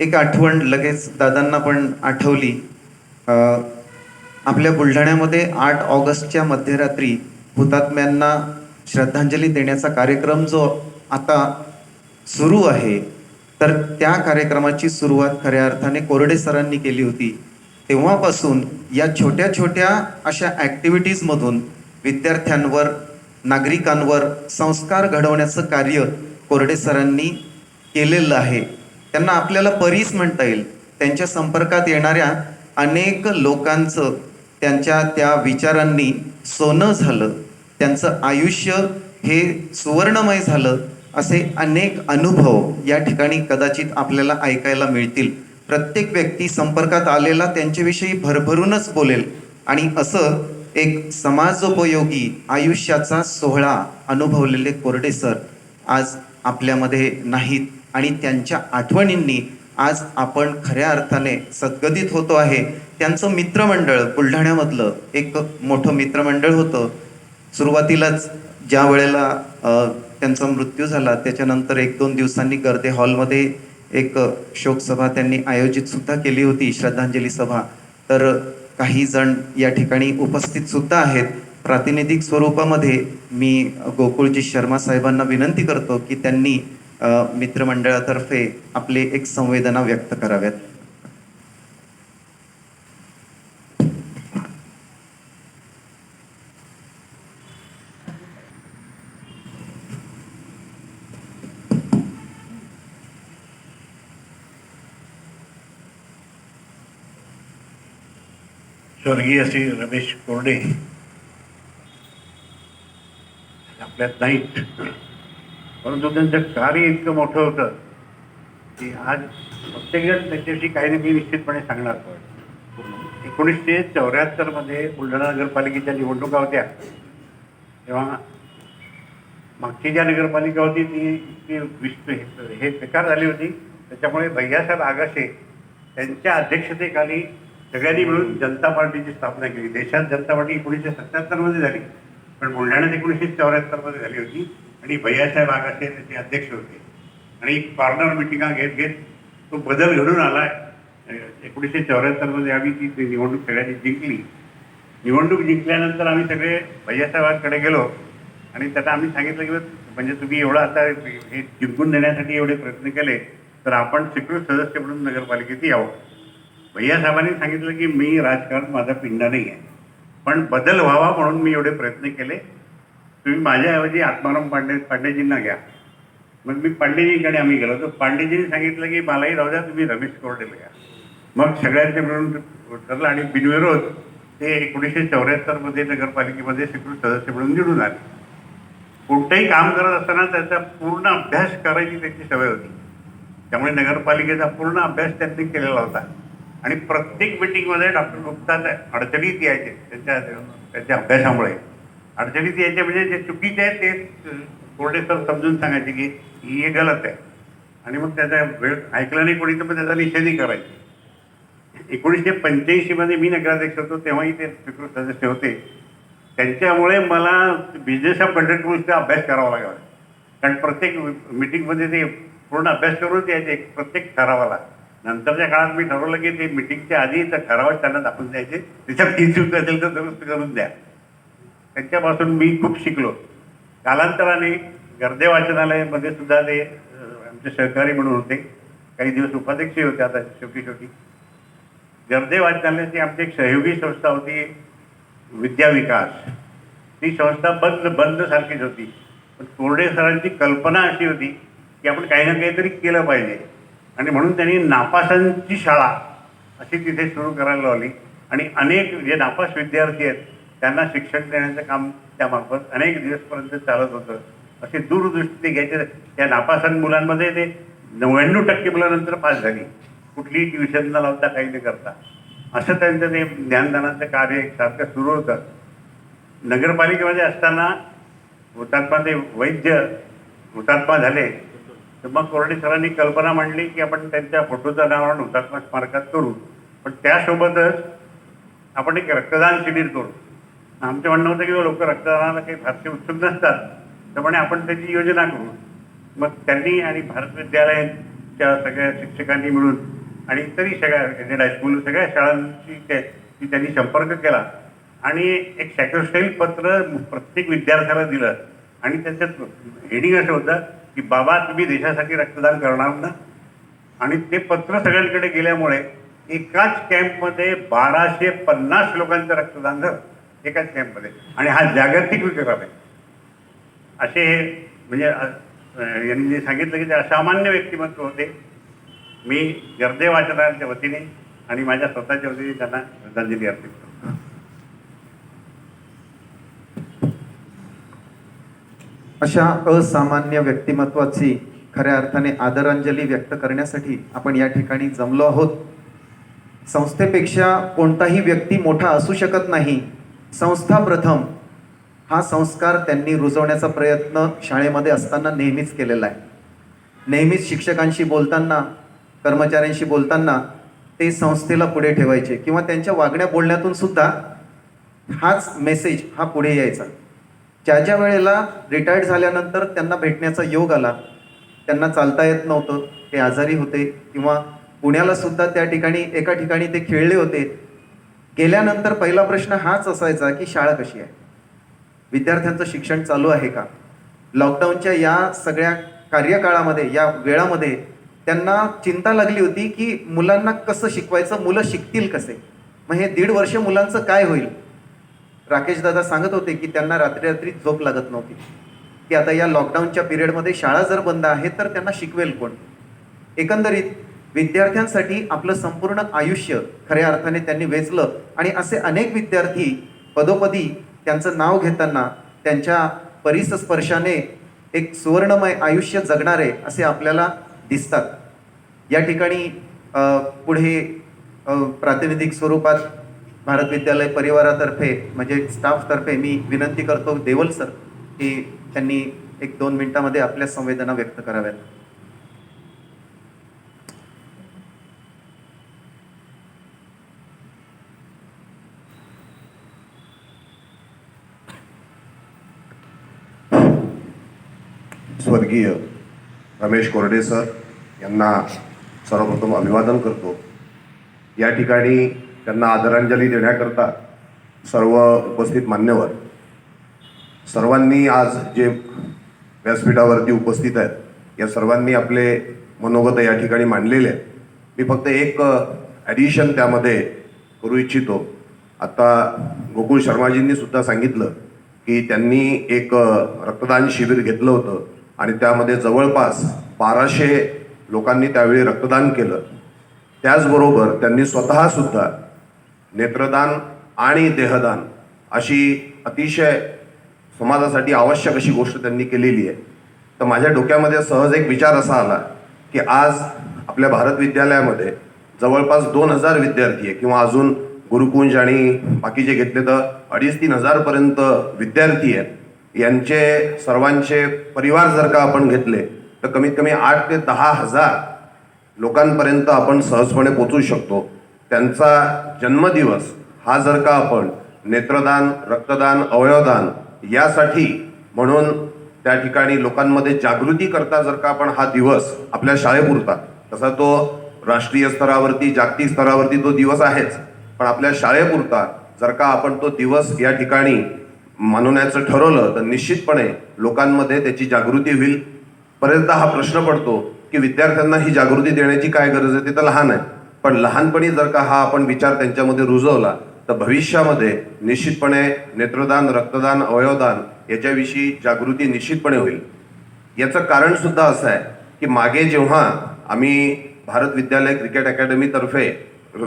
एक आठवण लगेच दादांना पण आठवली. आपल्या बुलढाण्यामध्ये 8 ऑगस्टच्या मध्यरात्री हुतात्म्यांना श्रद्धांजली देण्याचा कार्यक्रम जो आता सुरू आहे, तर त्या कार्यक्रमाची सुरुवात खऱ्या अर्थाने कोरडे सरांनी केली होती. तेव्हापासून या छोट्या छोट्या अशा ॲक्टिव्हिटीजमधून विद्यार्थ्यांवर, नागरिकांवर संस्कार घडवण्याचं कार्य कोरडे सरांनी केलेलं आहे. त्यांना आपल्याला परीस म्हणता येईल. त्यांच्या संपर्कात येणाऱ्या अनेक लोकांचं त्यांच्या त्या विचारांनी सोनं झालं, त्यांचं आयुष्य हे सुवर्णमय झालं, असे अनेक अनुभव या ठिकाणी कदाचित आपल्याला ऐकायला मिळतील. प्रत्येक व्यक्ती संपर्कात आलेला त्यांच्याविषयी भरभरूनच बोलेल आणि असं एक समाजोपयोगी आयुष्याचा सोहळा अनुभवलेले कोरडे सर आज आपल्यामध्ये नाहीत आणि त्यांच्या आठवणींनी आज आपण खऱ्या अर्थाने सद्गदित होतो आहे. त्यांचं मित्रमंडळ बुलढाण्यामधलं एक मोठं मित्रमंडळ होतं. सुरुवातीलाच ज्या वेळेला त्यांचा मृत्यू झाला त्याच्यानंतर 1-2 दिवसांनी गर्दे हॉलमध्ये एक शोकसभा त्यांनी आयोजित सुद्धा केली होती, श्रद्धांजली सभा. तर काही जण या ठिकाणी उपस्थित सुद्धा आहेत. प्रातिनिधिक स्वरूपामध्ये मी गोकुळजी शर्मा साहेबांना विनंती करतो की त्यांनी मित्रमंडळातर्फे आपले एक संवेदना व्यक्त कराव्यात. स्वर्गीय श्री रमेश कोरडे आपल्यात नाहीत, परंतु त्यांचं कार्य इतकं मोठं होतं की आज प्रत्येकजण त्याच्याविषयी काही ना काही निश्चितपणे सांगणार. 1974 मध्ये बुलढाणा नगरपालिकेच्या निवडणुका होत्या. तेव्हा मागची ज्या नगरपालिका होती ती हे बेकार झाली होती. त्याच्यामुळे भैयासाहेब आगाशे त्यांच्या अध्यक्षतेखाली सगळ्यांनी मिळून जनता पार्टीची स्थापना केली. देशात जनता पार्टी 1977 मध्ये झाली, पण बुलढाण्यात 1974 मध्ये झाली होती आणि भैयासाहेब आगाशे त्याचे अध्यक्ष होते. आणि कॉर्नर मिटिंगा घेत घेत तो बदल घडून आला. 1974 मध्ये आम्ही ती निवडणूक सगळ्यांनी जिंकली. निवडणूक जिंकल्यानंतर आम्ही सगळे भैयासाहेबांकडे गेलो आणि त्यांना आम्ही सांगितलं की म्हणजे तुम्ही एवढं आता हे जिंकून देण्यासाठी एवढे प्रयत्न केले तर आपण स्वीकृत सदस्य म्हणून नगरपालिकेत यावं. भैयासाहेबांनी सांगितलं की मी राजकारण माझा पिंडा नाही आहे, पण बदल व्हावा म्हणून मी एवढे प्रयत्न केले. तुम्ही माझ्याऐवजी आत्माराम पांडेजींना घ्या. मग मी पांडेजींकडे आम्ही गेलो तर पांडेजींनी सांगितलं की मलाही राहू द्या, तुम्ही रमेश कोरडेला घ्या. मग सगळ्यांचे मिळून ठरलं आणि बिनविरोध ते 1974 मध्ये नगरपालिकेमध्ये स्वीकृत सदस्य म्हणून निवडून आले. कोणतंही काम करत असताना त्याचा पूर्ण अभ्यास करायची त्यांची सवय होती. त्यामुळे नगरपालिकेचा पूर्ण अभ्यास त्यांनी केलेला होता आणि प्रत्येक मिटिंगमध्ये डॉक्टर गुप्ता अडचणीत यायचे. त्यांच्या अभ्यासामुळे अडचणीत यायचे, म्हणजे जे चुकीचे आहे ते कोरडे सर समजून सांगायचे की हे गलत आहे आणि मग त्याचा वेळ ऐकला नाही कोणी तर मग त्याचा निषेधही करायचे. 1985 मध्ये मी नगराध्यक्ष होतो तेव्हाही ते स्वीकृत सदस्य होते. त्यांच्यामुळे मला बिझनेस ऑफ बजेट रूल्सचा अभ्यास करावा लागला, कारण प्रत्येक मिटिंगमध्ये ते पूर्ण अभ्यास करूनच यायचे प्रत्येक ठरावाला. नंतरच्या काळात मी ठरवलं की ते मिटिंगच्या आधी तर ठरावाच त्यांना दाखवून द्यायचे, त्याच्यात किती चूक असेल तर दुरुस्त करून द्या. त्यांच्यापासून मी खूप शिकलो. कालांतराने गर्दे वाचनालयामध्ये सुद्धा ते आमचे सहकारी म्हणून होते. काही दिवस उपाध्यक्ष होते. आता शेवटी गर्दे वाचनालयाची आमची एक सहयोगी संस्था होती, विद्या विकास. ती संस्था बंद सारखीच होती, पण कोरडे सरांची कल्पना अशी होती की आपण काही ना काहीतरी केलं पाहिजे आणि म्हणून त्यांनी नापासांची शाळा अशी तिथे सुरू करायला लावली आणि अनेक जे नापास विद्यार्थी आहेत त्यांना शिक्षण देण्याचं काम त्यामार्फत अनेक दिवसपर्यंत चालत होतं. असे दूरदृष्टी ते घ्यायचे. त्या नापासां मुलांमध्ये ते 99% मुलांनंतर पास झाली, कुठलीही ट्युशन न लावता काही न करता. असं त्यांचं ते ज्ञानदानाचं कार्य एकसारखं सुरू होतं. नगरपालिकेमध्ये असताना हुतात्मा ते वैद्य हुतात्मा झाले तर मग कोरडे सरांनी कल्पना मांडली की आपण त्यांच्या फोटोचं नावानं हुतात्मा स्मारकात करू, पण त्यासोबतच आपण एक रक्तदान शिबिर करू. आमचं म्हणणं होतं की लोक रक्तदानाला काही फारसे उत्सुक नसतात, त्यामुळे आपण त्याची योजना करू. मग त्यांनी आणि भारत विद्यालयाच्या सगळ्या शिक्षकांनी मिळून आणि इतरही सगळ्या एडेड हायस्कूल सगळ्या शाळांची त्यांनी संपर्क केला आणि एक सॅक्रोस्टाईल पत्र प्रत्येक विद्यार्थ्याला दिलं आणि त्याच्यात हेडिंग असं होतं की बाबा तुम्ही देशासाठी रक्तदान करणार ना. आणि ते पत्र सगळ्यांकडे गेल्यामुळे एकाच कॅम्पमध्ये 1250 लोकांचं रक्तदान झालं एकाच कॅम्पमध्ये. आणि हा जागतिक विक्रम आहे. असे हे म्हणजे यांनी जे सांगितलं की ते असामान्य व्यक्तिमत्व होते. मी गर्दे वाचनाच्या वतीने आणि माझ्या स्वतःच्या वतीने त्यांना श्रद्धांजली अर्पित करतो. अशा असामान्य व्यक्तिमत्वाची खऱ्या अर्थाने आदरांजली व्यक्त करण्यासाठी आपण या ठिकाणी जमलो आहोत. संस्थेपेक्षा कोणताही व्यक्ती मोठा असू शकत नाही. संस्था प्रथम हा संस्कार त्यांनी रुजवण्याचा प्रयत्न शाळेमध्ये असताना नेहमीच केलेला आहे. नेहमीच शिक्षकांशी बोलताना, कर्मचाऱ्यांशी बोलताना ते संस्थेला पुढे ठेवायचे किंवा त्यांच्या वागण्या बोलण्यातून सुद्धा हाच मेसेज हा पुढे यायचा. ज्या ज्या वेळेला रिटायर्ड झाल्यानंतर त्यांना भेटण्याचा योग आला, त्यांना चालता येत नव्हतं, ते आजारी होते किंवा पुण्याला सुद्धा त्या ठिकाणी एका ठिकाणी ते खेळले होते. गेल्यानंतर पहिला प्रश्न हाच असायचा की शाळा कशी आहे, विद्यार्थ्यांचं शिक्षण चालू आहे का. लॉकडाऊनच्या या सगळ्या कार्यकाळामध्ये, या वेळामध्ये त्यांना चिंता लागली होती की मुलांना कसं शिकवायचं, मुलं शिकतील कसे. मग हे 1.5 वर्ष मुलांचं काय होईल. राकेश दादा सांगत होते की त्यांना रात्री रात्री झोप लागत नव्हती की आता या लॉकडाऊनच्या पिरियडमध्ये शाळा जर बंद आहे तर त्यांना शिकवेल कोण. एकंदरीत विद्यार्थ्यांसाठी आपलं संपूर्ण आयुष्य खऱ्या अर्थाने त्यांनी वेचलं आणि असे अनेक विद्यार्थी पदोपदी त्यांचं नाव घेताना त्यांच्या परिसस्पर्शाने एक सुवर्णमय आयुष्य जगणारे असे आपल्याला दिसतात. या ठिकाणी पुढे प्रातिनिधिक स्वरूपात भारत विद्यालय परिवारातर्फे म्हणजे स्टाफतर्फे मी विनंती करतो देवल सर की त्यांनी 1-2 मिनिटांमध्ये आपल्या संवेदना व्यक्त कराव्यात. स्वर्गीय रमेश कोरडे सर यांना सर्वप्रथम अभिवादन करतो. या ठिकाणी त्यांना आदरांजली देण्याकरता सर्व उपस्थित मान्यवर सर्वांनी आज जे व्यासपीठावरती उपस्थित आहेत या सर्वांनी आपले मनोगत या ठिकाणी मांडलेले आहेत. मी फक्त एक ॲडिशन त्यामध्ये करू इच्छितो. आता गोकुळ शर्माजींनी सुद्धा सांगितलं की त्यांनी एक रक्तदान शिबिर घेतलं होतं आणि त्यामध्ये जवळपास 1200 लोकांनी त्यावेळी रक्तदान केलं. त्याचबरोबर त्यांनी स्वतःसुद्धा नेत्रदान आणि देहदान अशी अतिशय समाजासाठी आवश्यक अशी गोष्ट त्यांनी केलेली आहे. तर माझ्या डोक्यामध्ये सहज एक विचार असा आला की आज आपल्या भारत विद्यालयामध्ये जवळपास 2000 विद्यार्थी आहे किंवा अजून गुरुकुंज आणि बाकीचे घेतले तर 2,500-3 हजारपर्यंत विद्यार्थी आहेत. यांचे सर्वांचे परिवार जर का आपण घेतले तर कमीत कमी 8,000 ते 10,000 लोकांपर्यंत आपण सहजपणे पोचू शकतो. त्यांचा जन्मदिवस हा जर का आपण नेत्रदान, रक्तदान, अवयवदान यासाठी म्हणून त्या ठिकाणी लोकांमध्ये जागृती करता जर का आपण हा दिवस आपल्या शाळेपुरता, तसा तो राष्ट्रीय स्तरावरती, जागतिक स्तरावरती तो दिवस आहेच, पण आपल्या शाळेपुरता जर का आपण तो दिवस या ठिकाणी मनवण्याचं ठरवलं तर निश्चितपणे लोकांमध्ये त्याची जागृती होईल. बरेचदा हा प्रश्न पडतो की विद्यार्थ्यांना ही जागृती देण्याची काय गरज आहे, ते तर लहान आहे, पण लहानपणी जर का हा आपण विचार त्यांच्यामध्ये रुजवला तर भविष्यामध्ये निश्चितपणे नेत्रदान, रक्तदान, अवयवदान याच्याविषयी जागृती निश्चितपणे होईल. याचं कारण सुद्धा असं आहे की मागे जेव्हा आम्ही भारत विद्यालय क्रिकेट अकॅडमीतर्फे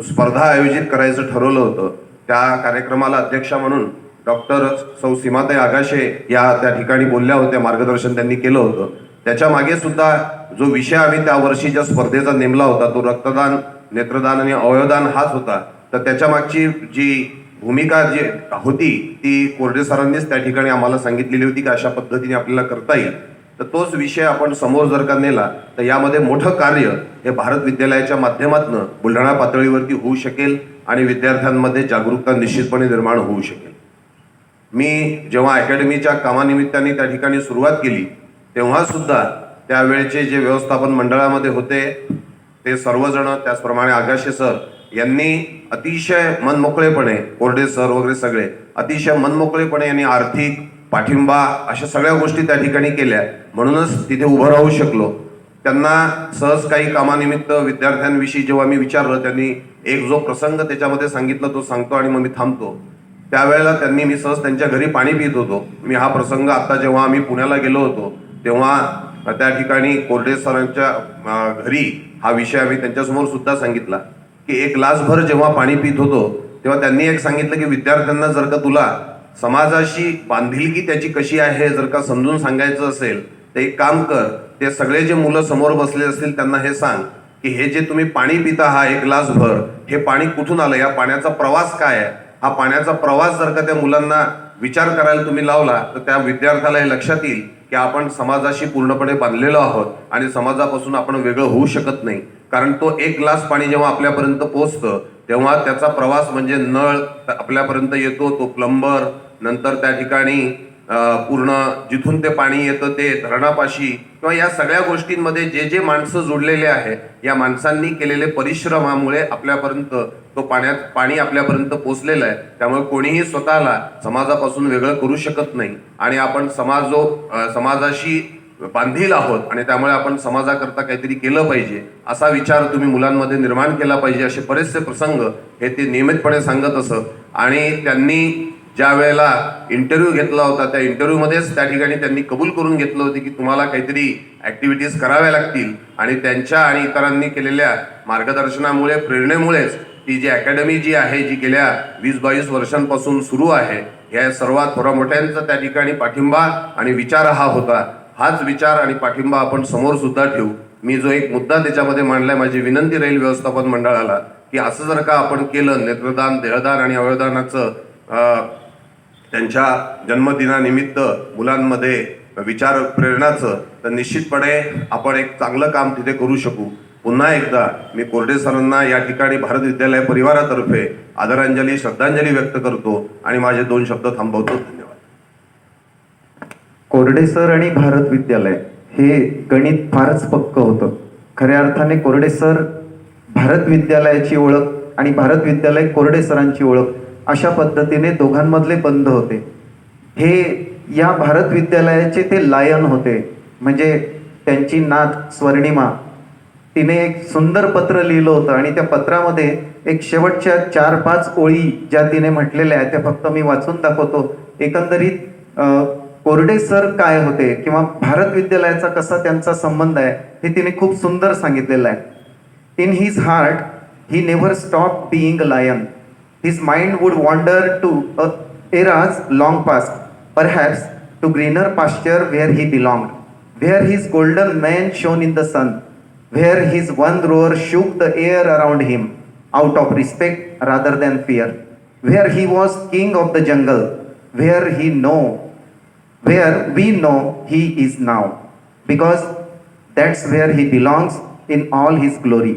स्पर्धा आयोजित करायचं ठरवलं होतं, त्या कार्यक्रमाला अध्यक्षा म्हणून डॉक्टर सौ सीमाताई आगाशे या त्या ठिकाणी बोलल्या होत्या, मार्गदर्शन त्यांनी केलं होतं. त्याच्या मागे सुद्धा जो विषय आम्ही त्या वर्षीच्या स्पर्धेचा नेमला होता तो रक्तदान, नेत्रदान आणि अवयवदान हाच होता. तर त्याच्या मागची जी भूमिका जी होती ती कोरडे सरांनीच त्या ठिकाणी आम्हाला सांगितलेली होती की अशा पद्धतीने आपल्याला करता येईल. तर तोच विषय आपण समोर जर का नेला तर यामध्ये मोठं कार्य हे भारत विद्यालयाच्या माध्यमातून बुलढाणा पातळीवरती होऊ शकेल आणि विद्यार्थ्यांमध्ये जागरूकता निश्चितपणे निर्माण होऊ शकेल. मी जेव्हा अकॅडमीच्या कामानिमित्ताने त्या ठिकाणी सुरुवात केली तेव्हा सुद्धा त्यावेळेचे जे व्यवस्थापन मंडळामध्ये होते ते सर्वजण, त्याचप्रमाणे आगाशे सर यांनी अतिशय मनमोकळेपणे, कोरडे सर वगैरे सगळे अतिशय मनमोकळेपणे यांनी आर्थिक पाठिंबा अशा सगळ्या गोष्टी त्या ठिकाणी केल्या. म्हणूनच तिथे उभं राहू शकलो. त्यांना सहज काही कामानिमित्त विद्यार्थ्यांविषयी जेव्हा मी विचारलं, त्यांनी एक जो प्रसंग त्याच्यामध्ये सांगितला तो सांगतो आणि मग मी थांबतो. त्यावेळेला मी सहज त्यांच्या घरी पाणी पित होतो. मी हा प्रसंग आता जेव्हा आम्ही पुण्याला गेलो होतो तेव्हा त्या ठिकाणी कोरडे सरांच्या घरी हा विषय आम्ही त्यांच्यासमोर सुद्धा सांगितला की एक ग्लासभर जेव्हा पाणी पित होतो तेव्हा त्यांनी एक सांगितलं की विद्यार्थ्यांना जर का तुला समाजाशी बांधिलकी त्याची कशी आहे जर का समजून सांगायचं असेल तर एक काम कर, ते सगळे जे मुलं समोर बसले असतील त्यांना हे सांग की हे जे तुम्ही पाणी पिता हा एक ग्लासभर, हे पाणी कुठून आलं, या पाण्याचा प्रवास काय आहे. हा पाण्याचा प्रवास जर का त्या मुलांना विचार करायला तुम्ही लावला तर त्या विद्यार्थ्याला हे लक्षात येईल की आपण समाजाशी पूर्णपणे बांधलेलो आहोत आणि समाजापासून आपण वेगळं होऊ शकत नाही. कारण तो एक ग्लास पाणी जेव्हा आपल्यापर्यंत पोहोचतं तेव्हा त्याचा प्रवास म्हणजे नळ आपल्यापर्यंत येतो, तो प्लंबर, नंतर त्या ठिकाणी पूर्ण जिथून ते पाणी येतं ते धरणापाशी, किंवा या सगळ्या गोष्टींमध्ये जे जे माणसं जोडलेले आहे या माणसांनी केलेले परिश्रमामुळे आपल्यापर्यंत तो पाणी आपल्यापर्यंत पोचलेलं आहे. त्यामुळे कोणीही स्वतःला समाजापासून वेगळं करू शकत नाही आणि आपण समाजाशी बांधील आहोत आणि त्यामुळे आपण समाजाकरता काहीतरी केलं पाहिजे असा विचार तुम्ही मुलांमध्ये निर्माण केला पाहिजे. असे बरेचसे प्रसंग हे ते नियमितपणे सांगत असत. आणि त्यांनी ज्या वेळेला इंटरव्ह्यू घेतला होता त्या इंटरव्ह्यूमध्येच त्या ठिकाणी त्यांनी कबूल करून घेतलं होतं की तुम्हाला काहीतरी ॲक्टिव्हिटीज कराव्या लागतील आणि त्यांच्या आणि इतरांनी केलेल्या मार्गदर्शनामुळे, प्रेरणेमुळेच ती जी अकॅडमी जी आहे, जी गेल्या 20-22 वर्षांपासून सुरू आहे, या सर्वात थोडा मोठ्यांचा त्या ठिकाणी पाठिंबा आणि विचार हा होता. हाच विचार आणि पाठिंबा आपण समोर सुद्धा ठेवू. मी जो एक मुद्दा त्याच्यामध्ये मांडलाय, माझी विनंती राहील व्यवस्थापन मंडळाला की असं जर का आपण केलं, नेत्रदान, देहदान आणि अवयवदानाचं त्यांच्या जन्मदिनानिमित्त मुलांमध्ये विचार प्रेरणाचं, तर निश्चितपणे आपण एक चांगलं काम तिथे करू शकू. पुन्हा एकदा मी कोरडे सरांना या ठिकाणी भारत विद्यालय परिवारातर्फे आदरांजली, श्रद्धांजली व्यक्त करतो आणि माझे 2 शब्द थांबवतो. धन्यवाद. कोरडे सर आणि भारत विद्यालय हे गणित फारच पक्क होतं. खऱ्या अर्थाने कोरडे सर भारत विद्यालयाची ओळख आणि भारत विद्यालय कोरडे सरांची ओळख अशा पद्धतीने दोघांमधले बंध होते. हे या भारत विद्यालयाचे ते लायन होते. म्हणजे त्यांची नात स्वर्णिमा, तिने एक सुंदर पत्र लिहिलं होतं आणि त्या पत्रामध्ये एक शेवटच्या 4-5 ओळी ज्या तिने म्हटलेल्या आहेत त्या फक्त मी वाचून दाखवतो. एकंदरीत कोरडे सर काय होते किंवा भारत विद्यालयाचा कसा त्यांचा संबंध आहे हे तिने खूप सुंदर सांगितलेलं आहे. In his heart he never stop being a lion. His mind would wonder to eras long past, perhaps to greener pasture where he belonged, where his golden mane shone in the sun, where his one roar shook the air around him out of respect rather than fear, where he was king of the jungle, where we know he is now, because that's where he belongs in all his glory,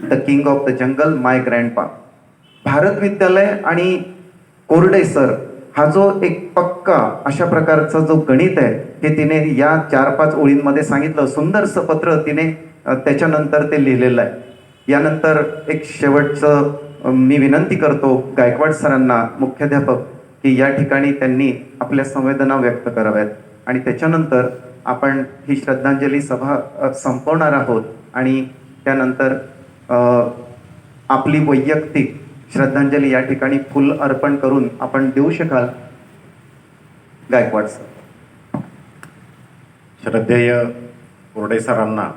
the king of the jungle, my grandpa. Bharat विद्यालय आणि कोरडे sir हा जो एक पक्का अशा प्रकारचा जो गणित आहे हे तिने या 4-5 ओळींमध्ये सांगितलं. सुंदरसं पत्र तिने त्याच्यानंतर ते लिहिलेलं आहे. यानंतर एक शेवटचं मी विनंती करतो गायकवाड सरांना, मुख्याध्यापक, की या ठिकाणी त्यांनी आपल्या संवेदना व्यक्त कराव्यात आणि त्याच्यानंतर आपण ही श्रद्धांजली सभा संपवणार आहोत आणि त्यानंतर आपली वैयक्तिक श्रद्धांजली या ठिकाणी फुल अर्पण करून आपण देऊ शकाल गायकवाड सर. श्रद्धेय कोरडे सरांना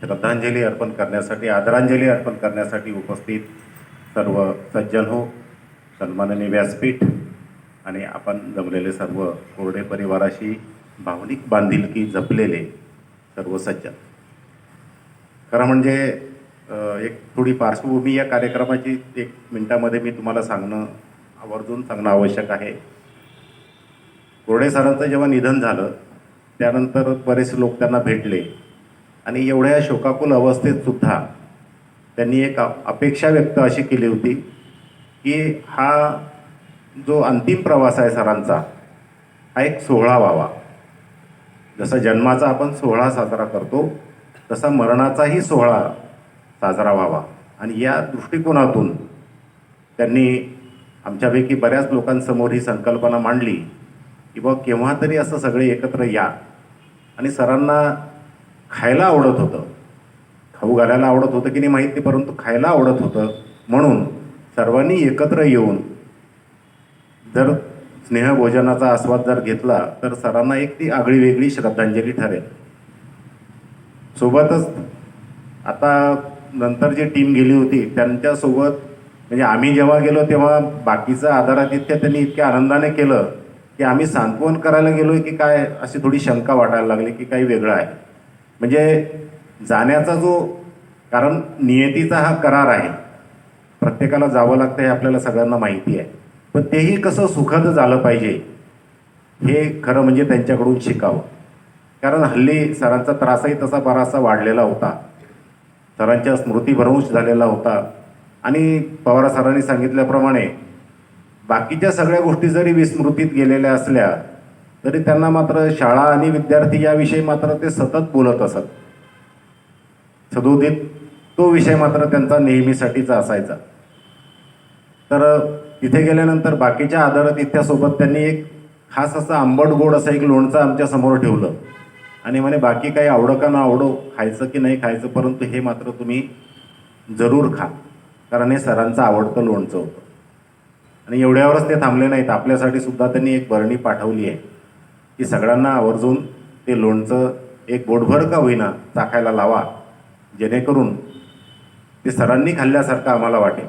श्रद्धांजली अर्पण करण्यासाठी, आदरांजली अर्पण करण्यासाठी उपस्थित सर्व सज्जन हो, सन्माननीय व्यासपीठ आणि आपण जमलेले सर्व कोरडे परिवाराशी भावनिक बांधिलकी जपलेले सर्व सज्जन. खरं म्हणजे एक थोडी पार्श्वभूमी या कार्यक्रमाची 1 मिनिटामध्ये मी तुम्हाला आवर्जून सांगणं आवश्यक आहे. कोरडे सरांचं जेव्हा निधन झालं त्यानंतर बरेच लोक त्यांना भेटले आणि एवढ्या शोकाकुल अवस्थेत सुद्धा त्यांनी एक अपेक्षा व्यक्त अशी केली होती की हा जो अंतिम प्रवास आहे सरांचा हा एक सोहळा व्हावा. जसा जन्माचा आपण सोहळा साजरा करतो तसा मरणाचाही सोहळा साजरा व्हावा. आणि या दृष्टिकोनातून त्यांनी आमच्यापैकी बऱ्याच लोकांसमोर ही संकल्पना मांडली की बा केव्हा तरी असं सगळे एकत्र या. आणि सरांना खायला आवडत होतं, खाऊ घालायला आवडत होतं की नाही माहीत नाही, परंतु खायला आवडत होतं. म्हणून सर्वांनी एकत्र येऊन जर स्नेहभोजनाचा आस्वाद जर घेतला तर सरांना एक ती आगळी वेगळी श्रद्धांजली ठरेल. सोबतच आता नंतर जी टीम गेली होती त्यांच्यासोबत म्हणजे आम्ही जेव्हा गेलो तेव्हा बाकीचं आदरातिथ्य त्यांनी इतक्या आनंदाने केलं की आम्ही सांत्वन करायला गेलो की काय अशी थोडी शंका वाटायला लागली की काही वेगळं आहे. म्हणजे जाण्याचा जो, कारण नियतीचा हा करार आहे, प्रत्येकाला जावं लागतं हे आपल्याला सगळ्यांना माहिती आहे, पण तेही कसं सुखद झालं पाहिजे हे खरं म्हणजे त्यांच्याकडून शिकावं. कारण हल्ली सरांचा त्रासही तसा बराचसा वाढलेला होता, सरांच्या स्मृतिभ्रंश झालेला होता. आणि पवार सरांनी सांगितल्याप्रमाणे बाकीच्या सगळ्या गोष्टी जरी विस्मृतीत गेलेल्या असल्या तरी त्यांना मात्र शाळा आणि विद्यार्थी याविषयी मात्र ते सतत बोलत असत. सदोदित तो विषय मात्र त्यांचा नेहमीसाठीचा असायचा. तर तिथे गेल्यानंतर बाकीच्या आदरातिथ्यासोबत त्यांनी एक खास असं आंबट गोड असं एक लोणचं आमच्या समोर ठेवलं आणि म्हणे बाकी काही आवडं का ना आवडो, खायचं की नाही खायचं, परंतु हे मात्र तुम्ही जरूर खा, कारण हे सरांचं आवडतं लोणचं होतं. आणि एवढ्यावरच ते थांबले नाहीत, आपल्यासाठी सुद्धा त्यांनी एक बरणी पाठवली आहे की सगळ्यांना आवर्जून ते लोणचं एक बोटभर का होईना चाखायला लावा, जेणेकरून ते सरांनी खाल्ल्यासारखं आम्हाला वाटेल.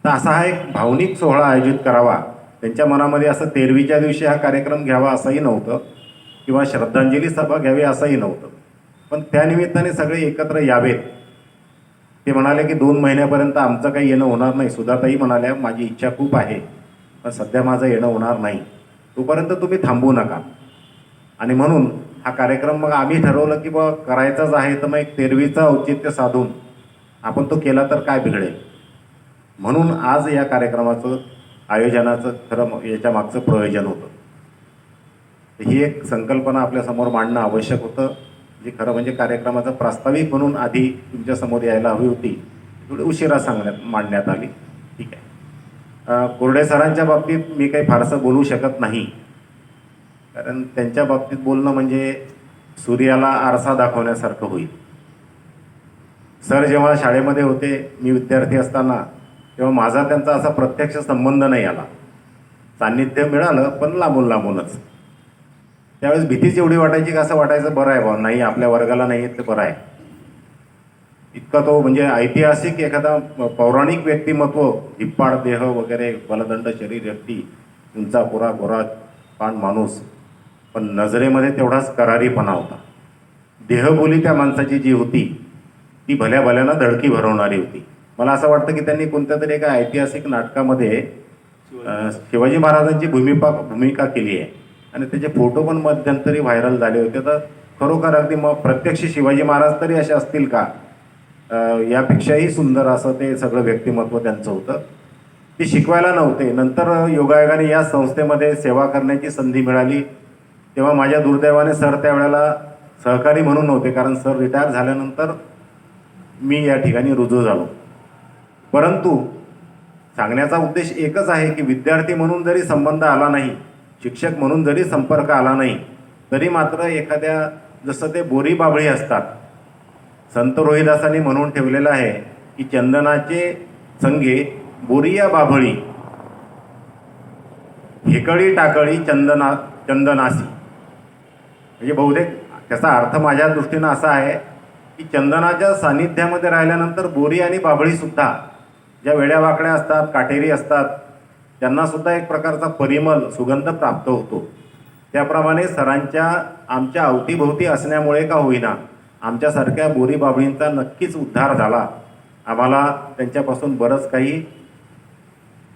तर असा हा एक भावनिक सोहळा आयोजित करावा. त्यांच्या मनामध्ये असं 13वीच्या दिवशी हा कार्यक्रम घ्यावा असंही नव्हतं किंवा श्रद्धांजली सभा घ्यावी असंही नव्हतं, पण त्यानिमित्ताने सगळे एकत्र यावेत. ते म्हणाले की 2 महिन्यापर्यंत आमचं काही येणं होणार नाही. सुधाताई म्हणाल्या माझी इच्छा खूप आहे पण सध्या माझं येणं होणार नाही, तोपर्यंत तुम्ही थांबू नका. आणि म्हणून हा कार्यक्रम मग आम्ही ठरवलं की बा करायचाच आहे, तर मग एक 13वीचं औचित्य साधून आपण तो केला तर काय बिघडेल. म्हणून आज या कार्यक्रमाचं आयोजनाचं खरं याच्या मागचं प्रयोजन होतं. ही एक संकल्पना आपल्यासमोर मांडणं आवश्यक होतं, जी खरं म्हणजे कार्यक्रमाचा प्रास्ताविक म्हणून आधी तुमच्यासमोर यायला हवी होती, थोडी उशिरा मांडण्यात आली. ठीक आहे. कोरडे सरांच्या बाबतीत मी काही फारसं बोलू शकत नाही, कारण त्यांच्या बाबतीत बोलणं म्हणजे सूर्याला आरसा दाखवण्यासारखं होईल. सर जेव्हा शाळेमध्ये होते, मी विद्यार्थी असताना, तेव्हा माझा त्यांचा असा प्रत्यक्ष संबंध नाही आला. सान्निध्य मिळालं पण लांबून लांबूनच. त्यावेळेस भीतीच एवढी वाटायची की असं वाटायचं बरं आहे बा, नाही आपल्या वर्गाला नाही येत ते बरं आहे. इतका तो म्हणजे ऐतिहासिक एखादा पौराणिक व्यक्तिमत्व, धिप्पाड देह वगैरे, बलदंड शरीर व्यक्ती, उंचा पुरा गोरा पाण माणूस, पण नजरेमध्ये तेवढाच करारीपणा होता. देहबोली त्या माणसाची जी होती ती भल्या भल्यानं धडकी भरवणारी होती. मला असं वाटतं की त्यांनी कोणत्या तरी एका ऐतिहासिक नाटकामध्ये शिवाजी महाराजांची भूमिका केली आहे आणि त्याचे फोटो पण मध्यंतरी व्हायरल झाले होते. तर खरोखर अगदी मग प्रत्यक्ष शिवाजी महाराज तरी असे असतील का, यापेक्षाही सुंदर असं ते सगळं व्यक्तिमत्व त्यांचं होतं. ते शिकवायला नव्हते, नंतर योगायोगाने या संस्थेमध्ये सेवा करण्याची संधी मिळाली. तेव्हा माझ्या दुर्दैवाने सर त्यावेळेला सहकारी म्हणून नव्हते, कारण सर रिटायर झाल्यानंतर मी या ठिकाणी रुजू झालो. परंतु सांगण्याचा उद्देश एकच आहे की विद्यार्थी म्हणून जरी संबंध आला नाही, शिक्षक म्हणून जरी संपर्क आला नाही, तरी मात्र एखाद्या, जसं ते बोरी बाबळी असतात, संत रोहिदासांनी म्हणून ठेवलेलं आहे की चंदनाचे संगे बोरिया बाभळी, हेकळी टाकळी चंदनासी. म्हणजे बहुतेक त्याचा अर्थ माझ्या दृष्टीनं असा आहे की चंदनाच्या सानिध्यामध्ये राहिल्यानंतर बोरी आणि बाभळीसुद्धा ज्या वेड्यावाकड्या असतात, काटेरी असतात, त्यांनासुद्धा एक प्रकारचा परिमल, सुगंध प्राप्त होतो. त्याप्रमाणे सरांच्या आमच्या अवतीभोवती असण्यामुळे का होईना आमच्यासारख्या बोरी बाभळींचा नक्कीच उद्धार झाला. आम्हाला त्यांच्यापासून बरंच काही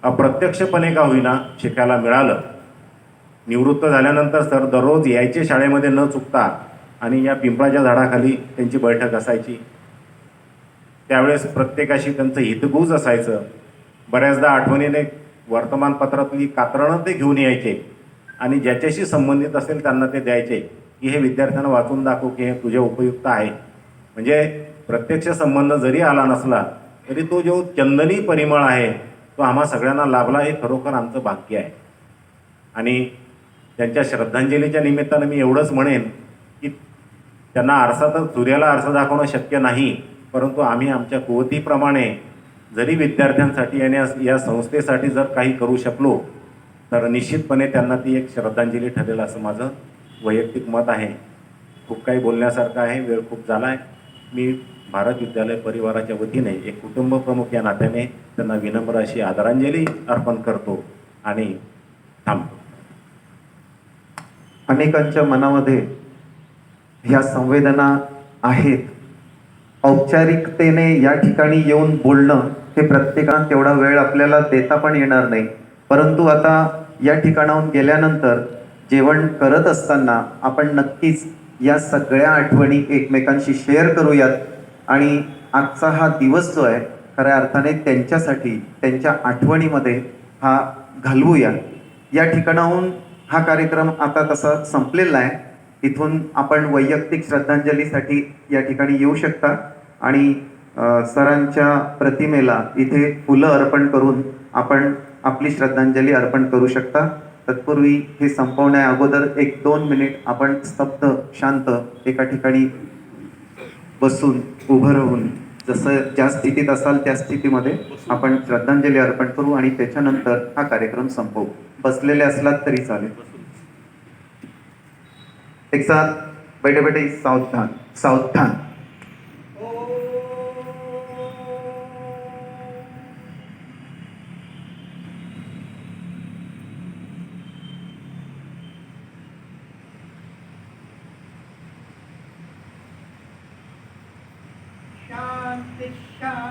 अप्रत्यक्षपणे का होईना शिकायला मिळालं. निवृत्त झाल्यानंतर सर दररोज यायचे शाळेमध्ये न चुकता आणि या पिंपळाच्या झाडाखाली त्यांची बैठक असायची. त्यावेळेस प्रत्येकाशी त्यांचं हितगुज असायचं. बऱ्याचदा आठवणीने वर्तमानपत्रातली कात्रणं ते घेऊन यायचे आणि ज्याच्याशी संबंधित असेल त्यांना ते द्यायचे की हे विद्यार्थ्यांना वाचून दाखव की हे तुझ्या उपयुक्त आहे. म्हणजे प्रत्यक्ष संबंध जरी आला नसला तरी तो जो चंदनी परिमळ आहे तो आम्हा सगळ्यांना लाभला, हे खरोखर आमचं भाग्य आहे. आणि त्यांच्या श्रद्धांजलीच्या निमित्तानं मी एवढंच म्हणेन की त्यांना आरसा तर सूर्याला आरसा दाखवणं शक्य नाही, परंतु आम्ही आमच्या कुवतीप्रमाणे जरी विद्यार्थ्यांसाठी आणि या संस्थेसाठी जर काही करू शकलो तर निश्चितपणे त्यांना ती एक श्रद्धांजली ठरेल असं माझं वैयक्तिक मत आहे. खूप काही बोलण्यासारखं आहे, वेळ खूप झाला आहे. मी भारत विद्यालय परिवाराच्या वतीने एक कुटुंब प्रमुख या नात्याने त्यांना विनम्र अशी आदरांजली अर्पण करतो आणि थांबतो. अनेकांच्या मनामध्ये ह्या संवेदना आहेत. औपचारिकतेने या ठिकाणी येऊन बोलणं हे प्रत्येकाला तेवढा वेळ आपल्याला देता पण येणार नाही. परंतु आता या ठिकाणाहून गेल्यानंतर जेवण करत असताना आपण नक्कीच या सगळ्या आठवणी एकमेकांशी शेअर करूयात आणि आजचा हा दिवस जो आहे खऱ्या अर्थाने त्यांच्यासाठी त्यांच्या आठवणीमध्ये हा घालवूया. या ठिकाणाहून हा कार्यक्रम आता तसा संपलेला आहे. इथून आपण वैयक्तिक श्रद्धांजलीसाठी या ठिकाणी येऊ शकता आणि सरांच्या प्रतिमेला इथे फुलं अर्पण करून आपण आपली श्रद्धांजली अर्पण करू शकता. तत्पूर्वी हे संपवण्या अगोदर 1-2 मिनिट आपण स्तब्ध शांत एका ठिकाणी बसून उभं राहून जसं ज्या स्थितीत असाल त्या स्थितीमध्ये आपण श्रद्धांजली अर्पण करू आणि त्याच्यानंतर हा कार्यक्रम संपवू. बसलेले असलात तरी चालेल. एक साथ बैठे बैठे सावधान सावधान. शांति शांति.